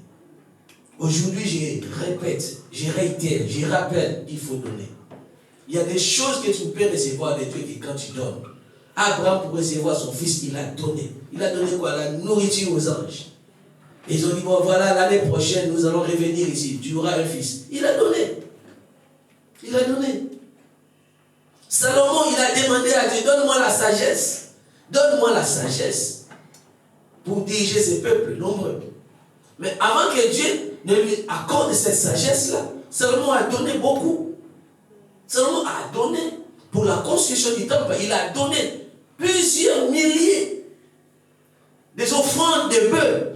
G: Aujourd'hui, je répète, je réitère, je rappelle, il faut donner. Il y a des choses que tu peux recevoir de Dieu que quand tu donnes. Abraham, pour recevoir son fils, il a donné. Il a donné quoi? La nourriture aux anges. Et ils ont dit, bon voilà, l'année prochaine, nous allons revenir ici. Tu auras un fils. Il a donné. Il a donné. Salomon, il a demandé à Dieu, donne-moi la sagesse. Donne-moi la sagesse pour diriger ces peuples nombreux. Mais avant que Dieu ne lui accorde cette sagesse-là, Salomon a donné beaucoup. Salomon a donné pour la construction du temple. Il a donné plusieurs milliers des offrandes de bœufs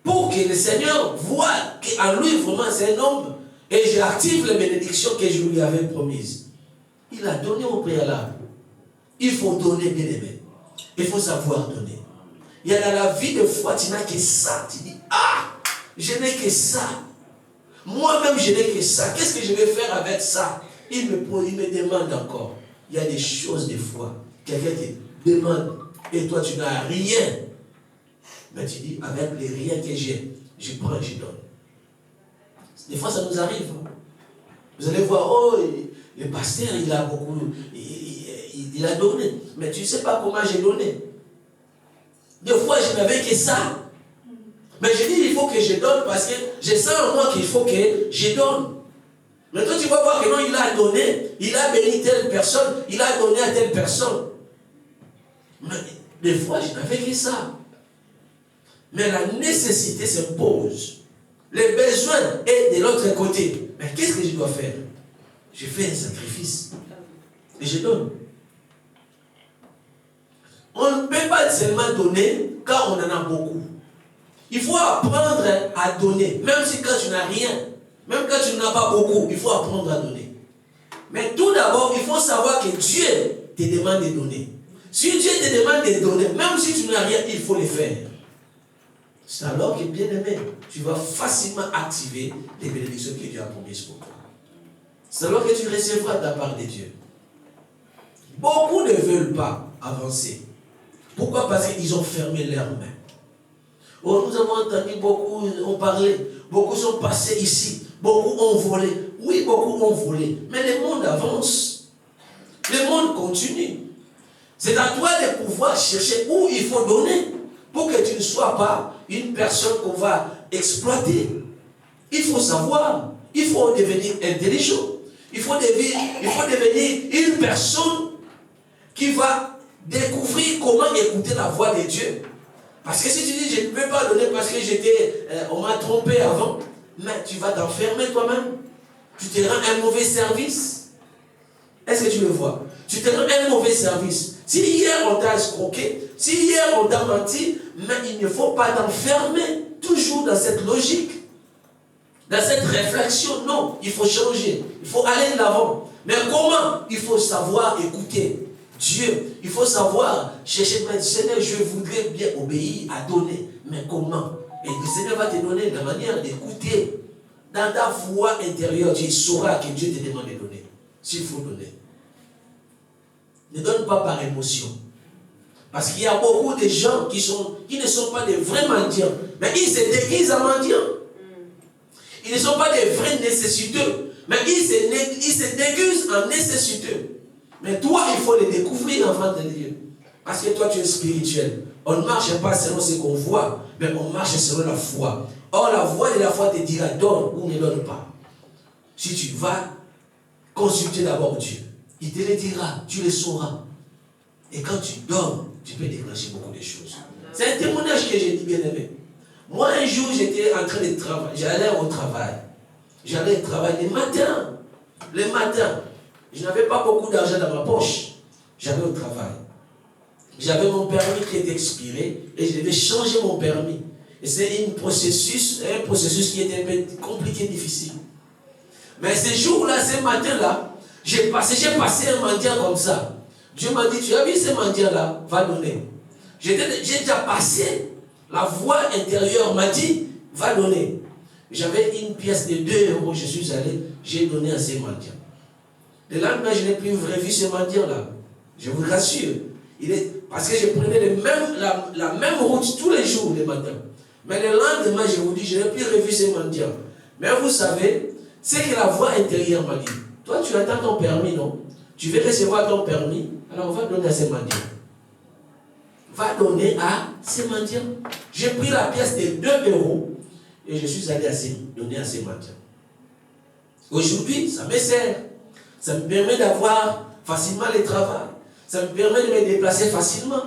G: pour que le Seigneur voie qu'en lui vraiment c'est un homme et j'active les bénédictions que je lui avais promises. Il a donné au préalable. Il faut donner, bien aimé. Il faut savoir donner. Il y a dans la vie de foi, tu n'as que ça. Tu dis, ah, je n'ai que ça. Moi-même, je n'ai que ça. Qu'est-ce que je vais faire avec ça? Il me demande encore. Il y a des choses, des fois, quelqu'un te demande, et toi, tu n'as rien. Mais tu dis, avec les rien que j'ai, je prends, je donne. Des fois, ça nous arrive. Vous allez voir, oh, le pasteur, il a beaucoup, il a donné. Mais tu ne sais pas comment j'ai donné. Des fois, je n'avais que ça. Mais je dis, il faut que je donne parce que je sens en moi qu'il faut que je donne. Mais toi, tu vas voir que non, il a donné, il a béni telle personne, il a donné à telle personne. Mais des fois, je n'avais que ça. Mais la nécessité s'impose. Les besoins est de l'autre côté. Mais qu'est-ce que je dois faire? Je fais un sacrifice. Et je donne. On ne peut pas seulement donner quand on en a beaucoup. Il faut apprendre à donner. Même si quand tu n'as rien, même quand tu n'as pas beaucoup, il faut apprendre à donner. Mais tout d'abord, il faut savoir que Dieu te demande de donner. Si Dieu te demande de donner, même si tu n'as rien, il faut le faire. C'est alors que, bien aimé, tu vas facilement activer les bénédictions que Dieu a promises pour toi. C'est alors que tu recevras de la part de Dieu. Beaucoup ne veulent pas avancer. Pourquoi? Parce qu'ils ont fermé leurs mains. Oh, nous avons entendu beaucoup, on parlait, beaucoup sont passés ici, beaucoup ont volé. Oui, beaucoup ont volé, mais le monde avance. Le monde continue. C'est à toi de pouvoir chercher où il faut donner pour que tu ne sois pas une personne qu'on va exploiter. Il faut savoir, il faut devenir intelligent. Il faut devenir une personne qui va découvrir comment écouter la voix de Dieu. Parce que si tu dis, je ne peux pas donner parce que on m'a trompé avant, mais tu vas t'enfermer toi-même. Tu te rends un mauvais service. Est-ce que tu le vois? Tu te rends un mauvais service. Si hier on t'a escroqué, si hier on t'a menti, mais il ne faut pas t'enfermer toujours dans cette logique, dans cette réflexion. Non, il faut changer, il faut aller de l'avant. Mais comment? Il faut savoir écouter Dieu. Il faut savoir chercher, Seigneur, je voudrais bien obéir à donner. Mais comment? Et le Seigneur va te donner la manière d'écouter. Dans ta voix intérieure, tu sauras que Dieu te demande de donner. S'il faut donner. Ne donne pas par émotion. Parce qu'il y a beaucoup de gens qui ne sont pas des vrais mendiants. Mais ils se déguisent en mendiants. Ils ne sont pas des vrais nécessiteux. Mais ils se déguisent en nécessiteux. Mais toi, il faut les découvrir avant de Dieu. Parce que toi, tu es spirituel. On ne marche pas selon ce qu'on voit, mais on marche selon la foi. Or, la voix de la foi te dira donne ou ne donne pas. Si tu vas consulter d'abord Dieu, il te le dira, tu le sauras. Et quand tu donnes, tu peux déclencher beaucoup de choses. C'est un témoignage que j'ai dit, bien aimé. Moi, un jour, j'étais en train de travailler. J'allais au travail. J'allais travailler le matin. Le matin. Je n'avais pas beaucoup d'argent dans ma poche. J'allais au travail. J'avais mon permis qui était expiré et je devais changer mon permis. Et c'est un processus qui était un peu compliqué, difficile. Mais ce jour-là, ce matin-là, j'ai passé un mendiant comme ça. Dieu m'a dit, tu as vu ce mendiant-là, va donner. J'ai déjà passé, la voix intérieure m'a dit, va donner. J'avais une pièce de 2 €, je suis allé, j'ai donné à ce mendiant. Le lendemain, je n'ai plus revu ce mendiant-là. Je vous rassure. Parce que je prenais la même route tous les jours, le matin. Mais le lendemain, je vous dis, je n'ai plus revu ce mendiant. Mais vous savez, c'est que la voix intérieure m'a dit, toi, tu attends ton permis, non? Tu veux recevoir ton permis, alors on va donner à ce mendiant. Va donner à ce mendiant. J'ai pris la pièce de 2 € et je suis allé donner à ce mendiant. Aujourd'hui, ça me sert. Ça me permet d'avoir facilement le travail. Ça me permet de me déplacer facilement.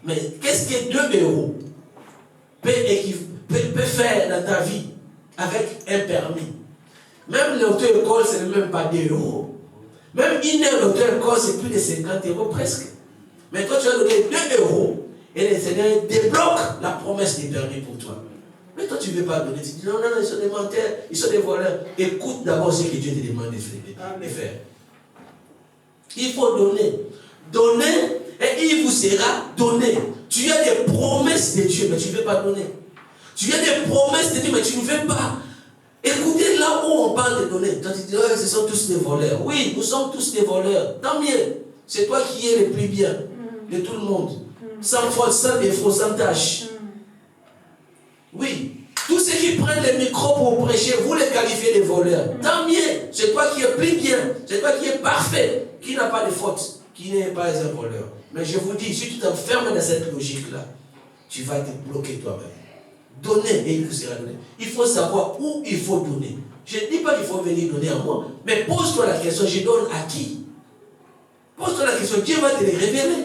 G: Mais qu'est-ce que 2 € peut faire dans ta vie avec un permis? Même l'auto-école, ce n'est même pas 2 €. Même une heure d'auto-école, c'est plus de 50 € presque. Mais toi, tu as donné 2 € et le Seigneur débloque la promesse des permis pour toi. Mais toi, tu ne veux pas donner. Tu dis non, ils sont des menteurs, ils sont des voleurs. Écoute d'abord ce que Dieu te demande de faire. Il faut donner. Donner et il vous sera donné. Tu as des promesses de Dieu, mais tu ne veux pas donner. Tu as des promesses de Dieu, mais tu ne veux pas écouter là où on parle de donner, quand tu dis, oh, ce sont tous des voleurs. Oui, nous sommes tous des voleurs. Tant mieux. C'est toi qui es le plus bien de tout le monde. Sans faute, sans défaut, sans tâche. Oui. Tous ceux qui prennent le micro pour prêcher, vous les qualifiez de voleurs. Tant mieux. C'est toi qui es plus bien. C'est toi qui es parfait. Qui n'a pas de faute. Qui n'est pas un voleur. Mais je vous dis, si tu t'enfermes dans cette logique-là, tu vas te bloquer toi-même. Donnez et il vous sera donné. Il faut savoir où il faut donner. Je ne dis pas qu'il faut venir donner à moi, mais pose-toi la question, je donne à qui? Pose-toi la question, Dieu va te les révéler.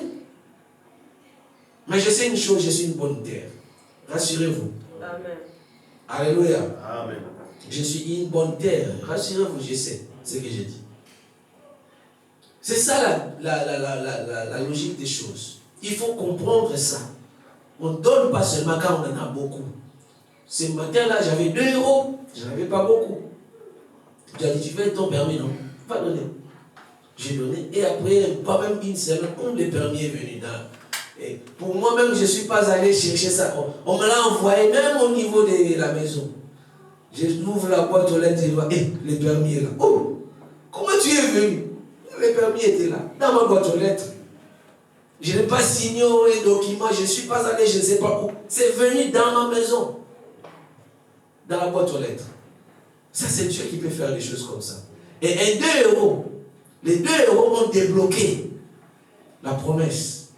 G: Mais je sais une chose, je suis une bonne terre. Rassurez-vous.
F: Amen.
G: Alléluia.
C: Amen.
G: Je suis une bonne terre. Rassurez-vous, je sais ce que j'ai dit. C'est ça la logique des choses. Il faut comprendre ça. On ne donne pas seulement quand on en a beaucoup. Ce matin-là, j'avais 2 €. Je n'avais pas beaucoup. Tu as dit, tu fais ton permis, non? Pas donné. J'ai donné. Et après, pas même une semaine, comme le permis est venu. Et pour moi-même, je ne suis pas allé chercher ça. On me l'a envoyé même au niveau de la maison. Je ouvre la boîte aux lettres et je vois, le permis est là. Oh, comment tu es venu? Le permis était là, dans ma boîte aux lettres. Je n'ai pas signé un document, je ne suis pas allé, je ne sais pas où. C'est venu dans ma maison. Dans la boîte aux lettres. Ça, c'est Dieu qui peut faire des choses comme ça. Et 2 €, les 2 € ont débloqué la promesse.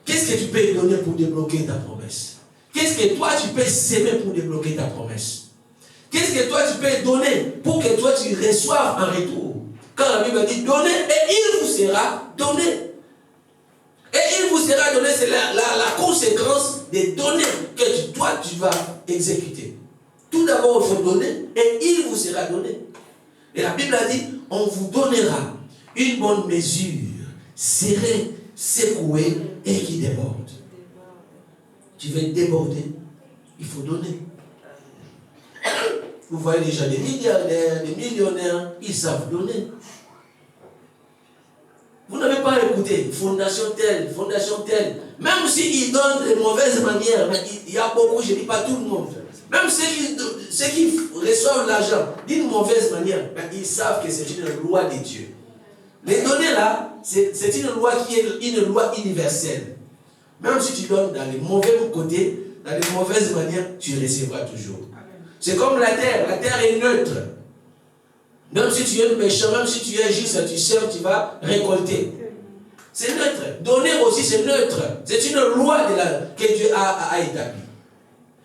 G: Qu'est-ce que tu peux donner pour débloquer ta promesse? Qu'est-ce que toi, tu peux s'aimer pour débloquer ta promesse? Qu'est-ce que toi, tu peux donner pour que toi, tu reçoives un retour? Quand la Bible dit donnez et il vous sera donné. Et il vous sera donné, c'est la conséquence des données que toi, tu vas exécuter. Tout d'abord, il faut donner et il vous sera donné. Et la Bible a dit, on vous donnera une bonne mesure, serrée, secouée et qui déborde. Tu veux déborder, il faut donner. Vous voyez déjà des milliardaires, des millionnaires, ils savent donner. Vous n'avez pas écouté, fondation telle, même s'ils donnent de mauvaises manières, mais il y a beaucoup, je ne dis pas tout le monde, même ceux qui reçoivent l'argent d'une mauvaise manière, ils savent que c'est une loi de Dieu. Les données là, c'est une loi qui est une loi universelle. Même si tu donnes dans les mauvais côtés, dans les mauvaises manières, tu recevras toujours. C'est comme la terre est neutre. Même si tu es méchant, même si tu es juste, tu sers, tu vas récolter. C'est neutre. Donner aussi, c'est neutre. C'est une loi que Dieu a établie.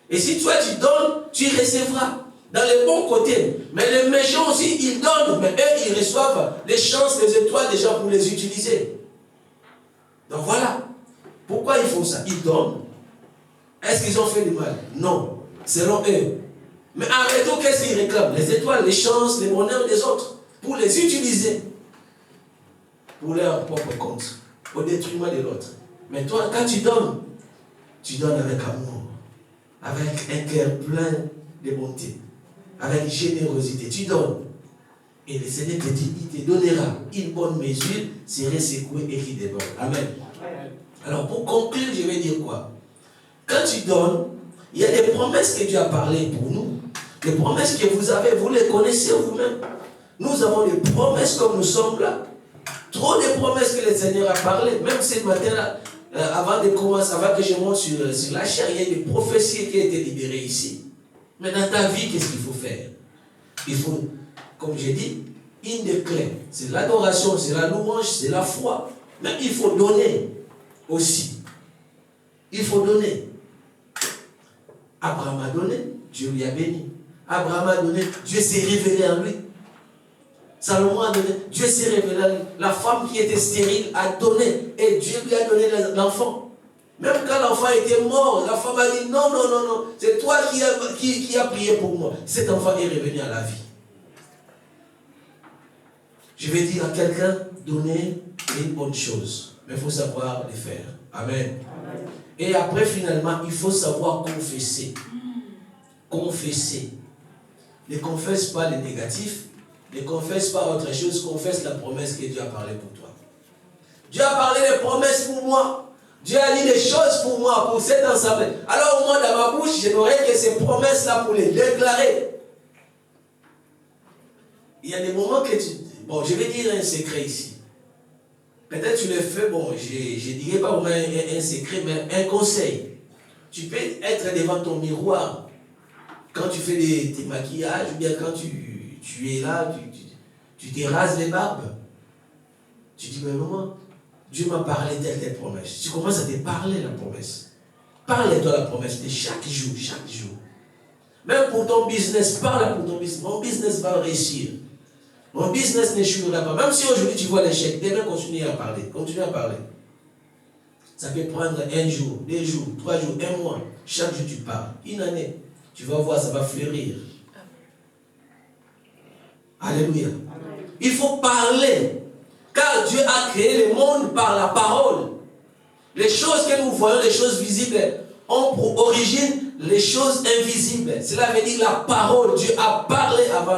G: Et si toi tu donnes, tu recevras dans les bons côtés. Mais les méchants aussi, ils donnent, mais eux, ils reçoivent les chances, les étoiles des gens pour les utiliser. Donc voilà. Pourquoi ils font ça? Ils donnent. Est-ce qu'ils ont fait du mal? Non. Selon eux. Mais en retour, qu'est-ce qu'ils réclament? Les étoiles, les chances, les bonheurs des autres, pour les utiliser pour leur propre compte, au détriment de l'autre. Mais toi, quand tu donnes avec amour, avec un cœur plein de bonté, avec générosité, tu donnes. Et le Seigneur te dit, il te donnera une bonne mesure, serrée, secouée et qui déborde. Amen. Alors pour conclure, je vais dire quoi? Quand tu donnes, il y a des promesses que Dieu a parlé pour nous. Les promesses que vous avez, vous les connaissez vous-même. Nous avons des promesses comme nous sommes là. Trop de promesses que le Seigneur a parlé. Même ce matin-là, avant de commencer, avant que je monte sur la chair, il y a des prophéties qui ont été libérées ici. Mais dans ta vie, qu'est-ce qu'il faut faire? Il faut, comme j'ai dit, une des clés. C'est l'adoration, c'est la louange, c'est la foi. Mais il faut donner aussi. Il faut donner. Abraham a donné, Dieu lui a béni. Abraham a donné, Dieu s'est révélé à lui. Salomon a donné, Dieu s'est révélé à lui. La femme qui était stérile a donné et Dieu lui a donné l'enfant. Même quand l'enfant était mort, la femme a dit non, c'est toi qui as prié pour moi. Cet enfant est revenu à la vie. Je vais dire à quelqu'un, donner est une bonne chose, mais il faut savoir le faire. Amen. Amen. Et après, finalement, il faut savoir confesser. Confesser. Ne confesse pas les négatifs, ne confesse pas autre chose, confesse la promesse que Dieu a parlé pour toi. Dieu a parlé des promesses pour moi. Dieu a dit des choses pour moi, pour cette assemblée. Alors moi, dans ma bouche, je n'aurai que ces promesses-là pour les déclarer. il y a des moments que tu... Bon, je vais dire un secret ici. Peut-être tu le fais, bon, je ne dirais pas vraiment un secret, mais un conseil. Tu peux être devant ton miroir quand tu fais tes maquillages, ou bien quand tu es là, tu te rases les barbes. Tu dis, mais maman, Dieu m'a parlé telle promesse. Tu commences à te parler la promesse. Parle-toi la promesse de chaque jour, chaque jour. Même pour ton business, parle pour ton business. Mon business va réussir. Mon business n'échouera pas. Même si aujourd'hui tu vois l'échec, demain continue à parler. Continue à parler. Ça peut prendre 1 jour, 2 jours, 3 jours, 1 mois. Chaque jour tu parles. 1 année. Tu vas voir, ça va fleurir. Alléluia. Il faut parler. Car Dieu a créé le monde par la parole. Les choses que nous voyons, les choses visibles, ont pour origine les choses invisibles. Cela veut dire la parole. Dieu a parlé avant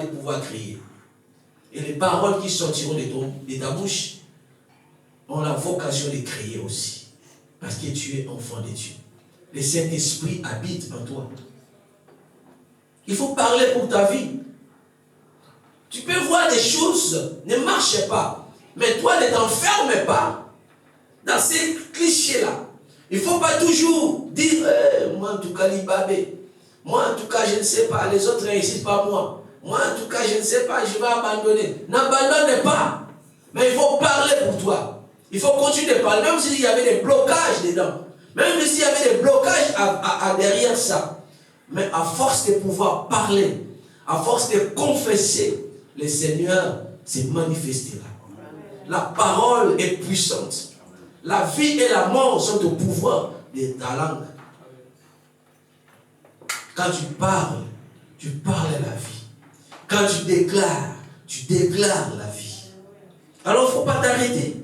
G: de pouvoir créer. Et les paroles qui sortiront de ta bouche ont la vocation de créer aussi. Parce que tu es enfant de Dieu. Le Saint-Esprit habite en toi. Il faut parler pour ta vie. Tu peux voir des choses ne marchent pas. Mais toi, ne t'enferme pas dans ces clichés-là. Il ne faut pas toujours dire, moi en tout cas, l'ibabé. Moi en tout cas, je ne sais pas, les autres ne réussissent pas moi. Moi en tout cas, je ne sais pas, je vais abandonner. N'abandonne pas. Mais il faut parler pour toi. Il faut continuer de parler, même s'il y avait des blocages dedans. Même s'il y avait des blocages derrière ça. Mais à force de pouvoir parler, à force de confesser, le Seigneur se manifestera. La parole est puissante. La vie et la mort sont au pouvoir de ta langue. Quand tu parles la vie. Quand tu déclares la vie. Alors il ne faut pas t'arrêter.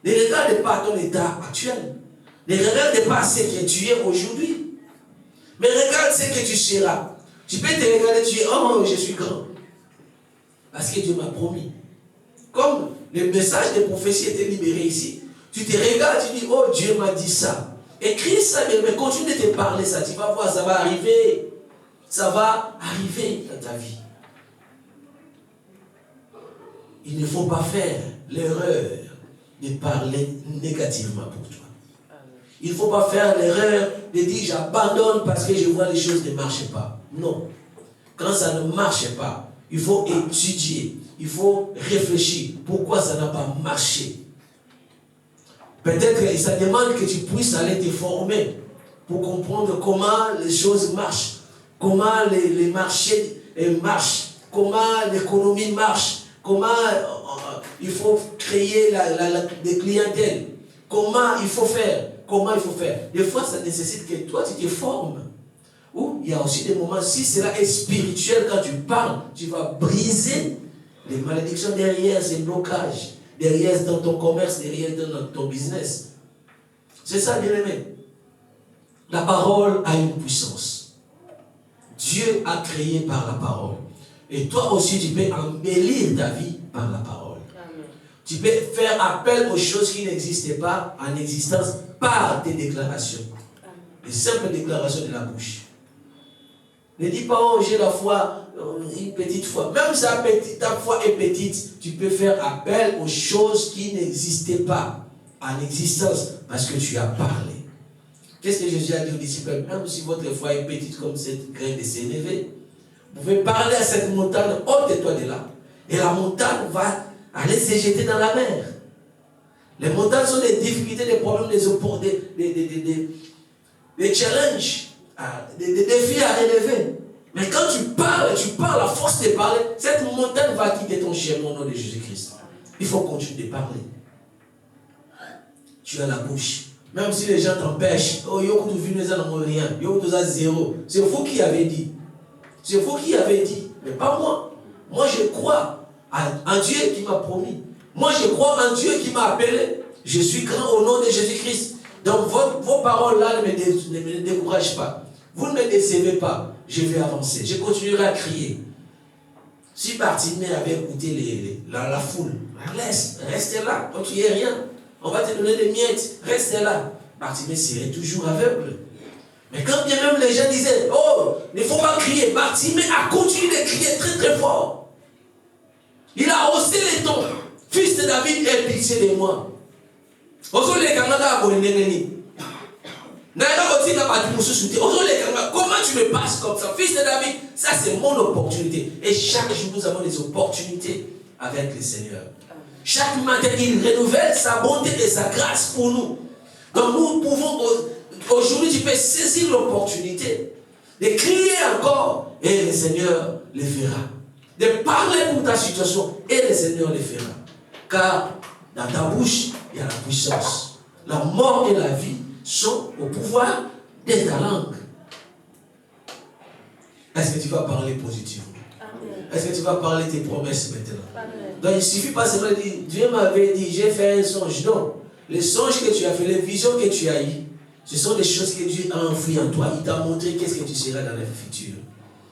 G: Ne regarde pas ton état actuel. Ne regarde pas ce que tu es aujourd'hui. Mais regarde ce que tu seras. Tu peux te regarder, tu dis, oh, je suis grand. Parce que Dieu m'a promis. Comme le message de prophétie était libéré ici, tu te regardes, tu dis, oh, Dieu m'a dit ça. Écris ça, mais continue de te parler ça. Tu vas voir, ça va arriver. Ça va arriver dans ta vie. Il ne faut pas faire l'erreur de parler négativement pour toi. Il ne faut pas faire l'erreur de dire, j'abandonne parce que je vois les choses ne marchent pas. Non. Quand ça ne marche pas, il faut étudier, il faut réfléchir. Pourquoi ça n'a pas marché? Peut-être que ça demande que tu puisses aller te former pour comprendre comment les choses marchent, comment les marchés marchent, comment l'économie marche, comment il faut créer des clientèles, comment il faut faire. Des fois, ça nécessite que toi, tu te formes. Ou il y a aussi des moments, si cela est spirituel, quand tu parles, tu vas briser les malédictions derrière ces blocages, derrière dans ton commerce, derrière dans ton business. C'est ça, bien aimé. La parole a une puissance. Dieu a créé par la parole. Et toi aussi, tu peux embellir ta vie par la parole. Amen. Tu peux faire appel aux choses qui n'existaient pas en existence par tes déclarations. Les simples déclarations de la bouche. Ne dis pas, oh, j'ai la foi, une petite foi. Même si ta foi est petite, tu peux faire appel aux choses qui n'existaient pas en existence parce que tu as parlé. Qu'est-ce que Jésus a dit aux disciples? Même si votre foi est petite comme cette graine de sénévé, vous pouvez parler à cette montagne, ôte-toi de là. Et la montagne va aller se jeter dans la mer. Les montagnes sont des difficultés, des problèmes, des challenges, des défis à relever. Mais quand tu parles à force de parler, cette montagne va quitter ton chemin au nom de Jésus-Christ. Il faut continuer de parler. Tu as la bouche. Même si les gens t'empêchent, oh, yo, tu viens de rien, yo, tu as zéro. C'est vous qui avez dit. C'est vous qui avez dit, mais pas moi. Moi, je crois en Dieu qui m'a promis. Moi, je crois en Dieu qui m'a appelé. Je suis grand au nom de Jésus-Christ. Donc, vos paroles-là ne me découragent pas. Vous ne me décevez pas. Je vais avancer. Je continuerai à crier. Si Bartimée avait écouté la foule, reste là. Quand tu n'es rien, on va te donner des miettes. Reste là. Bartimée serait toujours aveugle. Mais quand bien même les gens disaient, oh, il ne faut pas crier. Bartimée a continué de crier très très fort. Il a haussé les tons. Fils de David, aie pitié de moi. Comment tu me passes comme ça? Fils de David, ça c'est mon opportunité. Et chaque jour, nous avons des opportunités avec le Seigneur. Chaque matin, il renouvelle sa bonté et sa grâce pour nous. Donc nous pouvons, aujourd'hui, tu peux saisir l'opportunité de crier encore et le Seigneur le fera. De parler pour ta situation et le Seigneur le fera. Car dans ta bouche, il y a la puissance. La mort et la vie sont au pouvoir de ta langue. Est-ce que tu vas parler positivement? Est-ce que tu vas parler tes promesses maintenant? Donc il ne suffit pas seulement de dire, Dieu m'avait dit, j'ai fait un songe. Non. Les songes que tu as fait, les visions que tu as eues, ce sont des choses que Dieu a enfouies en toi. Il t'a montré qu'est-ce que tu seras dans le futur.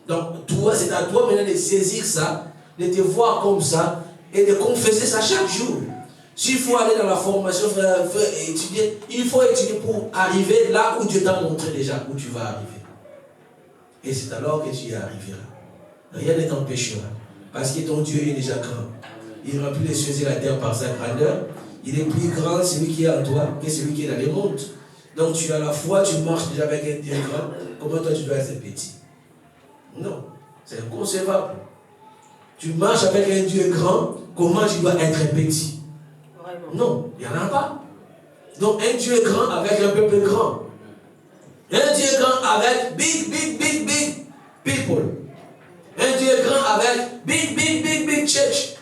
G: Donc toi, c'est à toi maintenant de saisir ça, de te voir comme ça et de confesser ça chaque jour. S'il faut aller dans la formation, étudier, il faut étudier pour arriver là où Dieu t'a montré déjà où tu vas arriver. Et c'est alors que tu y arriveras. Rien ne t'empêchera. Parce que ton Dieu est déjà grand. Il remplit les cieux et la terre par sa grandeur. Il est plus grand, celui qui est en toi, que celui qui est dans les mondes. Donc tu as la foi, tu marches déjà avec un Dieu grand. Comment toi tu dois être petit? Non, c'est inconcevable. Tu marches avec un Dieu grand, comment tu dois être petit? Non, il n'y en a pas. Donc un Dieu grand avec un peuple grand. Un Dieu grand avec big people. Un Dieu grand avec big church.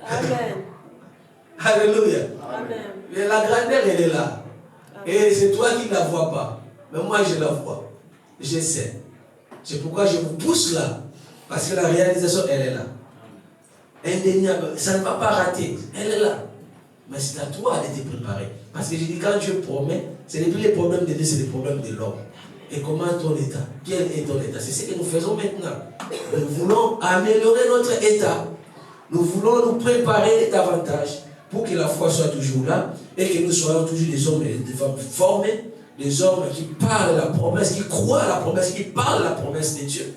F: Amen.
G: Alléluia.
F: Amen.
G: Mais la grandeur, elle est là. Et c'est toi qui ne la vois pas. Mais moi, je la vois. Je sais. C'est pourquoi je vous pousse là. Parce que la réalisation, elle est là. Indéniable. Ça ne va pas rater. Elle est là. Mais c'est à toi de te préparer. Parce que je dis, quand Dieu promet, ce n'est plus les problèmes de Dieu, c'est les problèmes de l'homme. Et comment ton état? Quel est ton état? C'est ce que nous faisons maintenant. Nous voulons améliorer notre état. Nous voulons nous préparer davantage pour que la foi soit toujours là et que nous soyons toujours des hommes et des femmes formés, des hommes qui parlent la promesse, qui croient à la promesse, qui parlent la promesse de Dieu.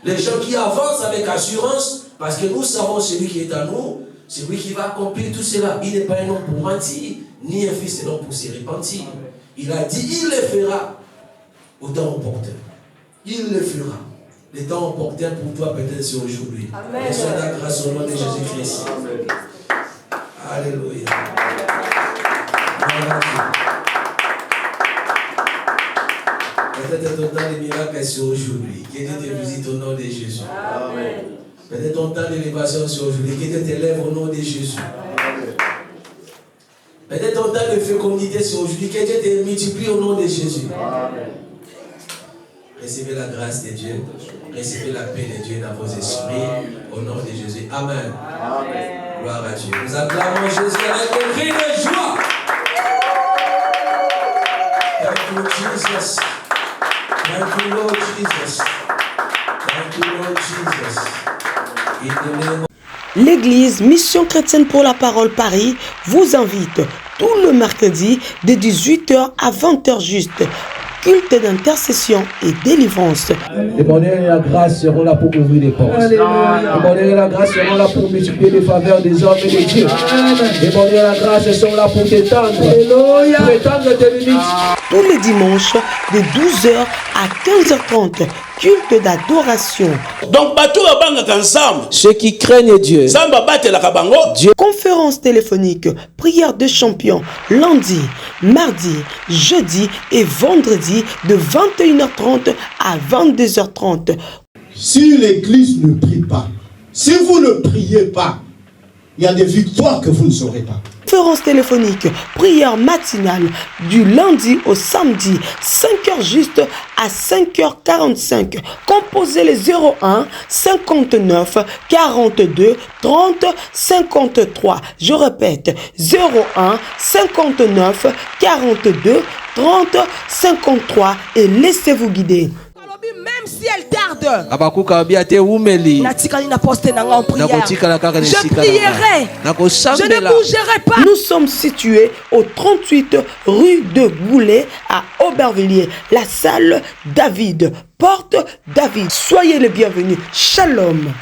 G: Les gens qui avancent avec assurance parce que nous savons celui qui est à nous, celui qui va accomplir tout cela. Il n'est pas un homme pour mentir, ni un fils de l'homme pour se repentir. Il a dit, il le fera au temps opportun. Il le fera. Le temps opportun pour toi peut-être c'est aujourd'hui. Et soit la grâce au nom de Jésus-Christ. Alléluia. Peut-être ton temps de miracle c'est aujourd'hui. Que Dieu te visite au nom de Jésus. Amen. Peut-être ton temps d'élévation c'est aujourd'hui. Que Dieu t'élève au nom de Jésus. Peut-être ton temps de fécondité c'est aujourd'hui. Que Dieu te multiplie au nom de Jésus. Amen. Recevez la grâce de Dieu. Recevez la paix de Dieu dans vos esprits. Au nom de Jésus. Amen. Amen. Gloire à Dieu. Nous acclamons Jésus avec un cri de joie. Thank you, Jesus. Thank you, Lord Jesus. Thank you, Lord Jesus. In the name of...
A: L'église Mission Chrétienne pour la Parole Paris vous invite tout le mercredi de 18h à 20h juste. Culte d'intercession et délivrance.
B: Les bonheurs et la grâce seront là pour ouvrir les portes. Les bonheurs et la grâce seront là pour multiplier les faveurs des hommes et des dieux. Les bonheurs et la grâce sont là pour t'étendre. Pour étendre tes limites.
A: Tous les dimanches de 12h à 15h30. Culte d'adoration.
C: Donc, ensemble.
E: Ceux qui craignent Dieu.
C: Dieu.
A: Conférence téléphonique, prière de champion, lundi, mardi, jeudi et vendredi de 21h30 à 22h30.
D: Si l'église ne prie pas, si vous ne priez pas, il y a des victoires que vous ne saurez pas.
A: Conférence téléphonique, prière matinale du lundi au samedi, 5h juste à 5h45. Composez les 01 59 42 30 53. Je répète, 01 59 42 30 53 et laissez-vous guider.
E: Même si elle tarde,
A: je prierai, je ne bougerai pas. Nous sommes situés au 38 rue de Goulet à Aubervilliers, la salle David, porte David. Soyez les bienvenus. Shalom.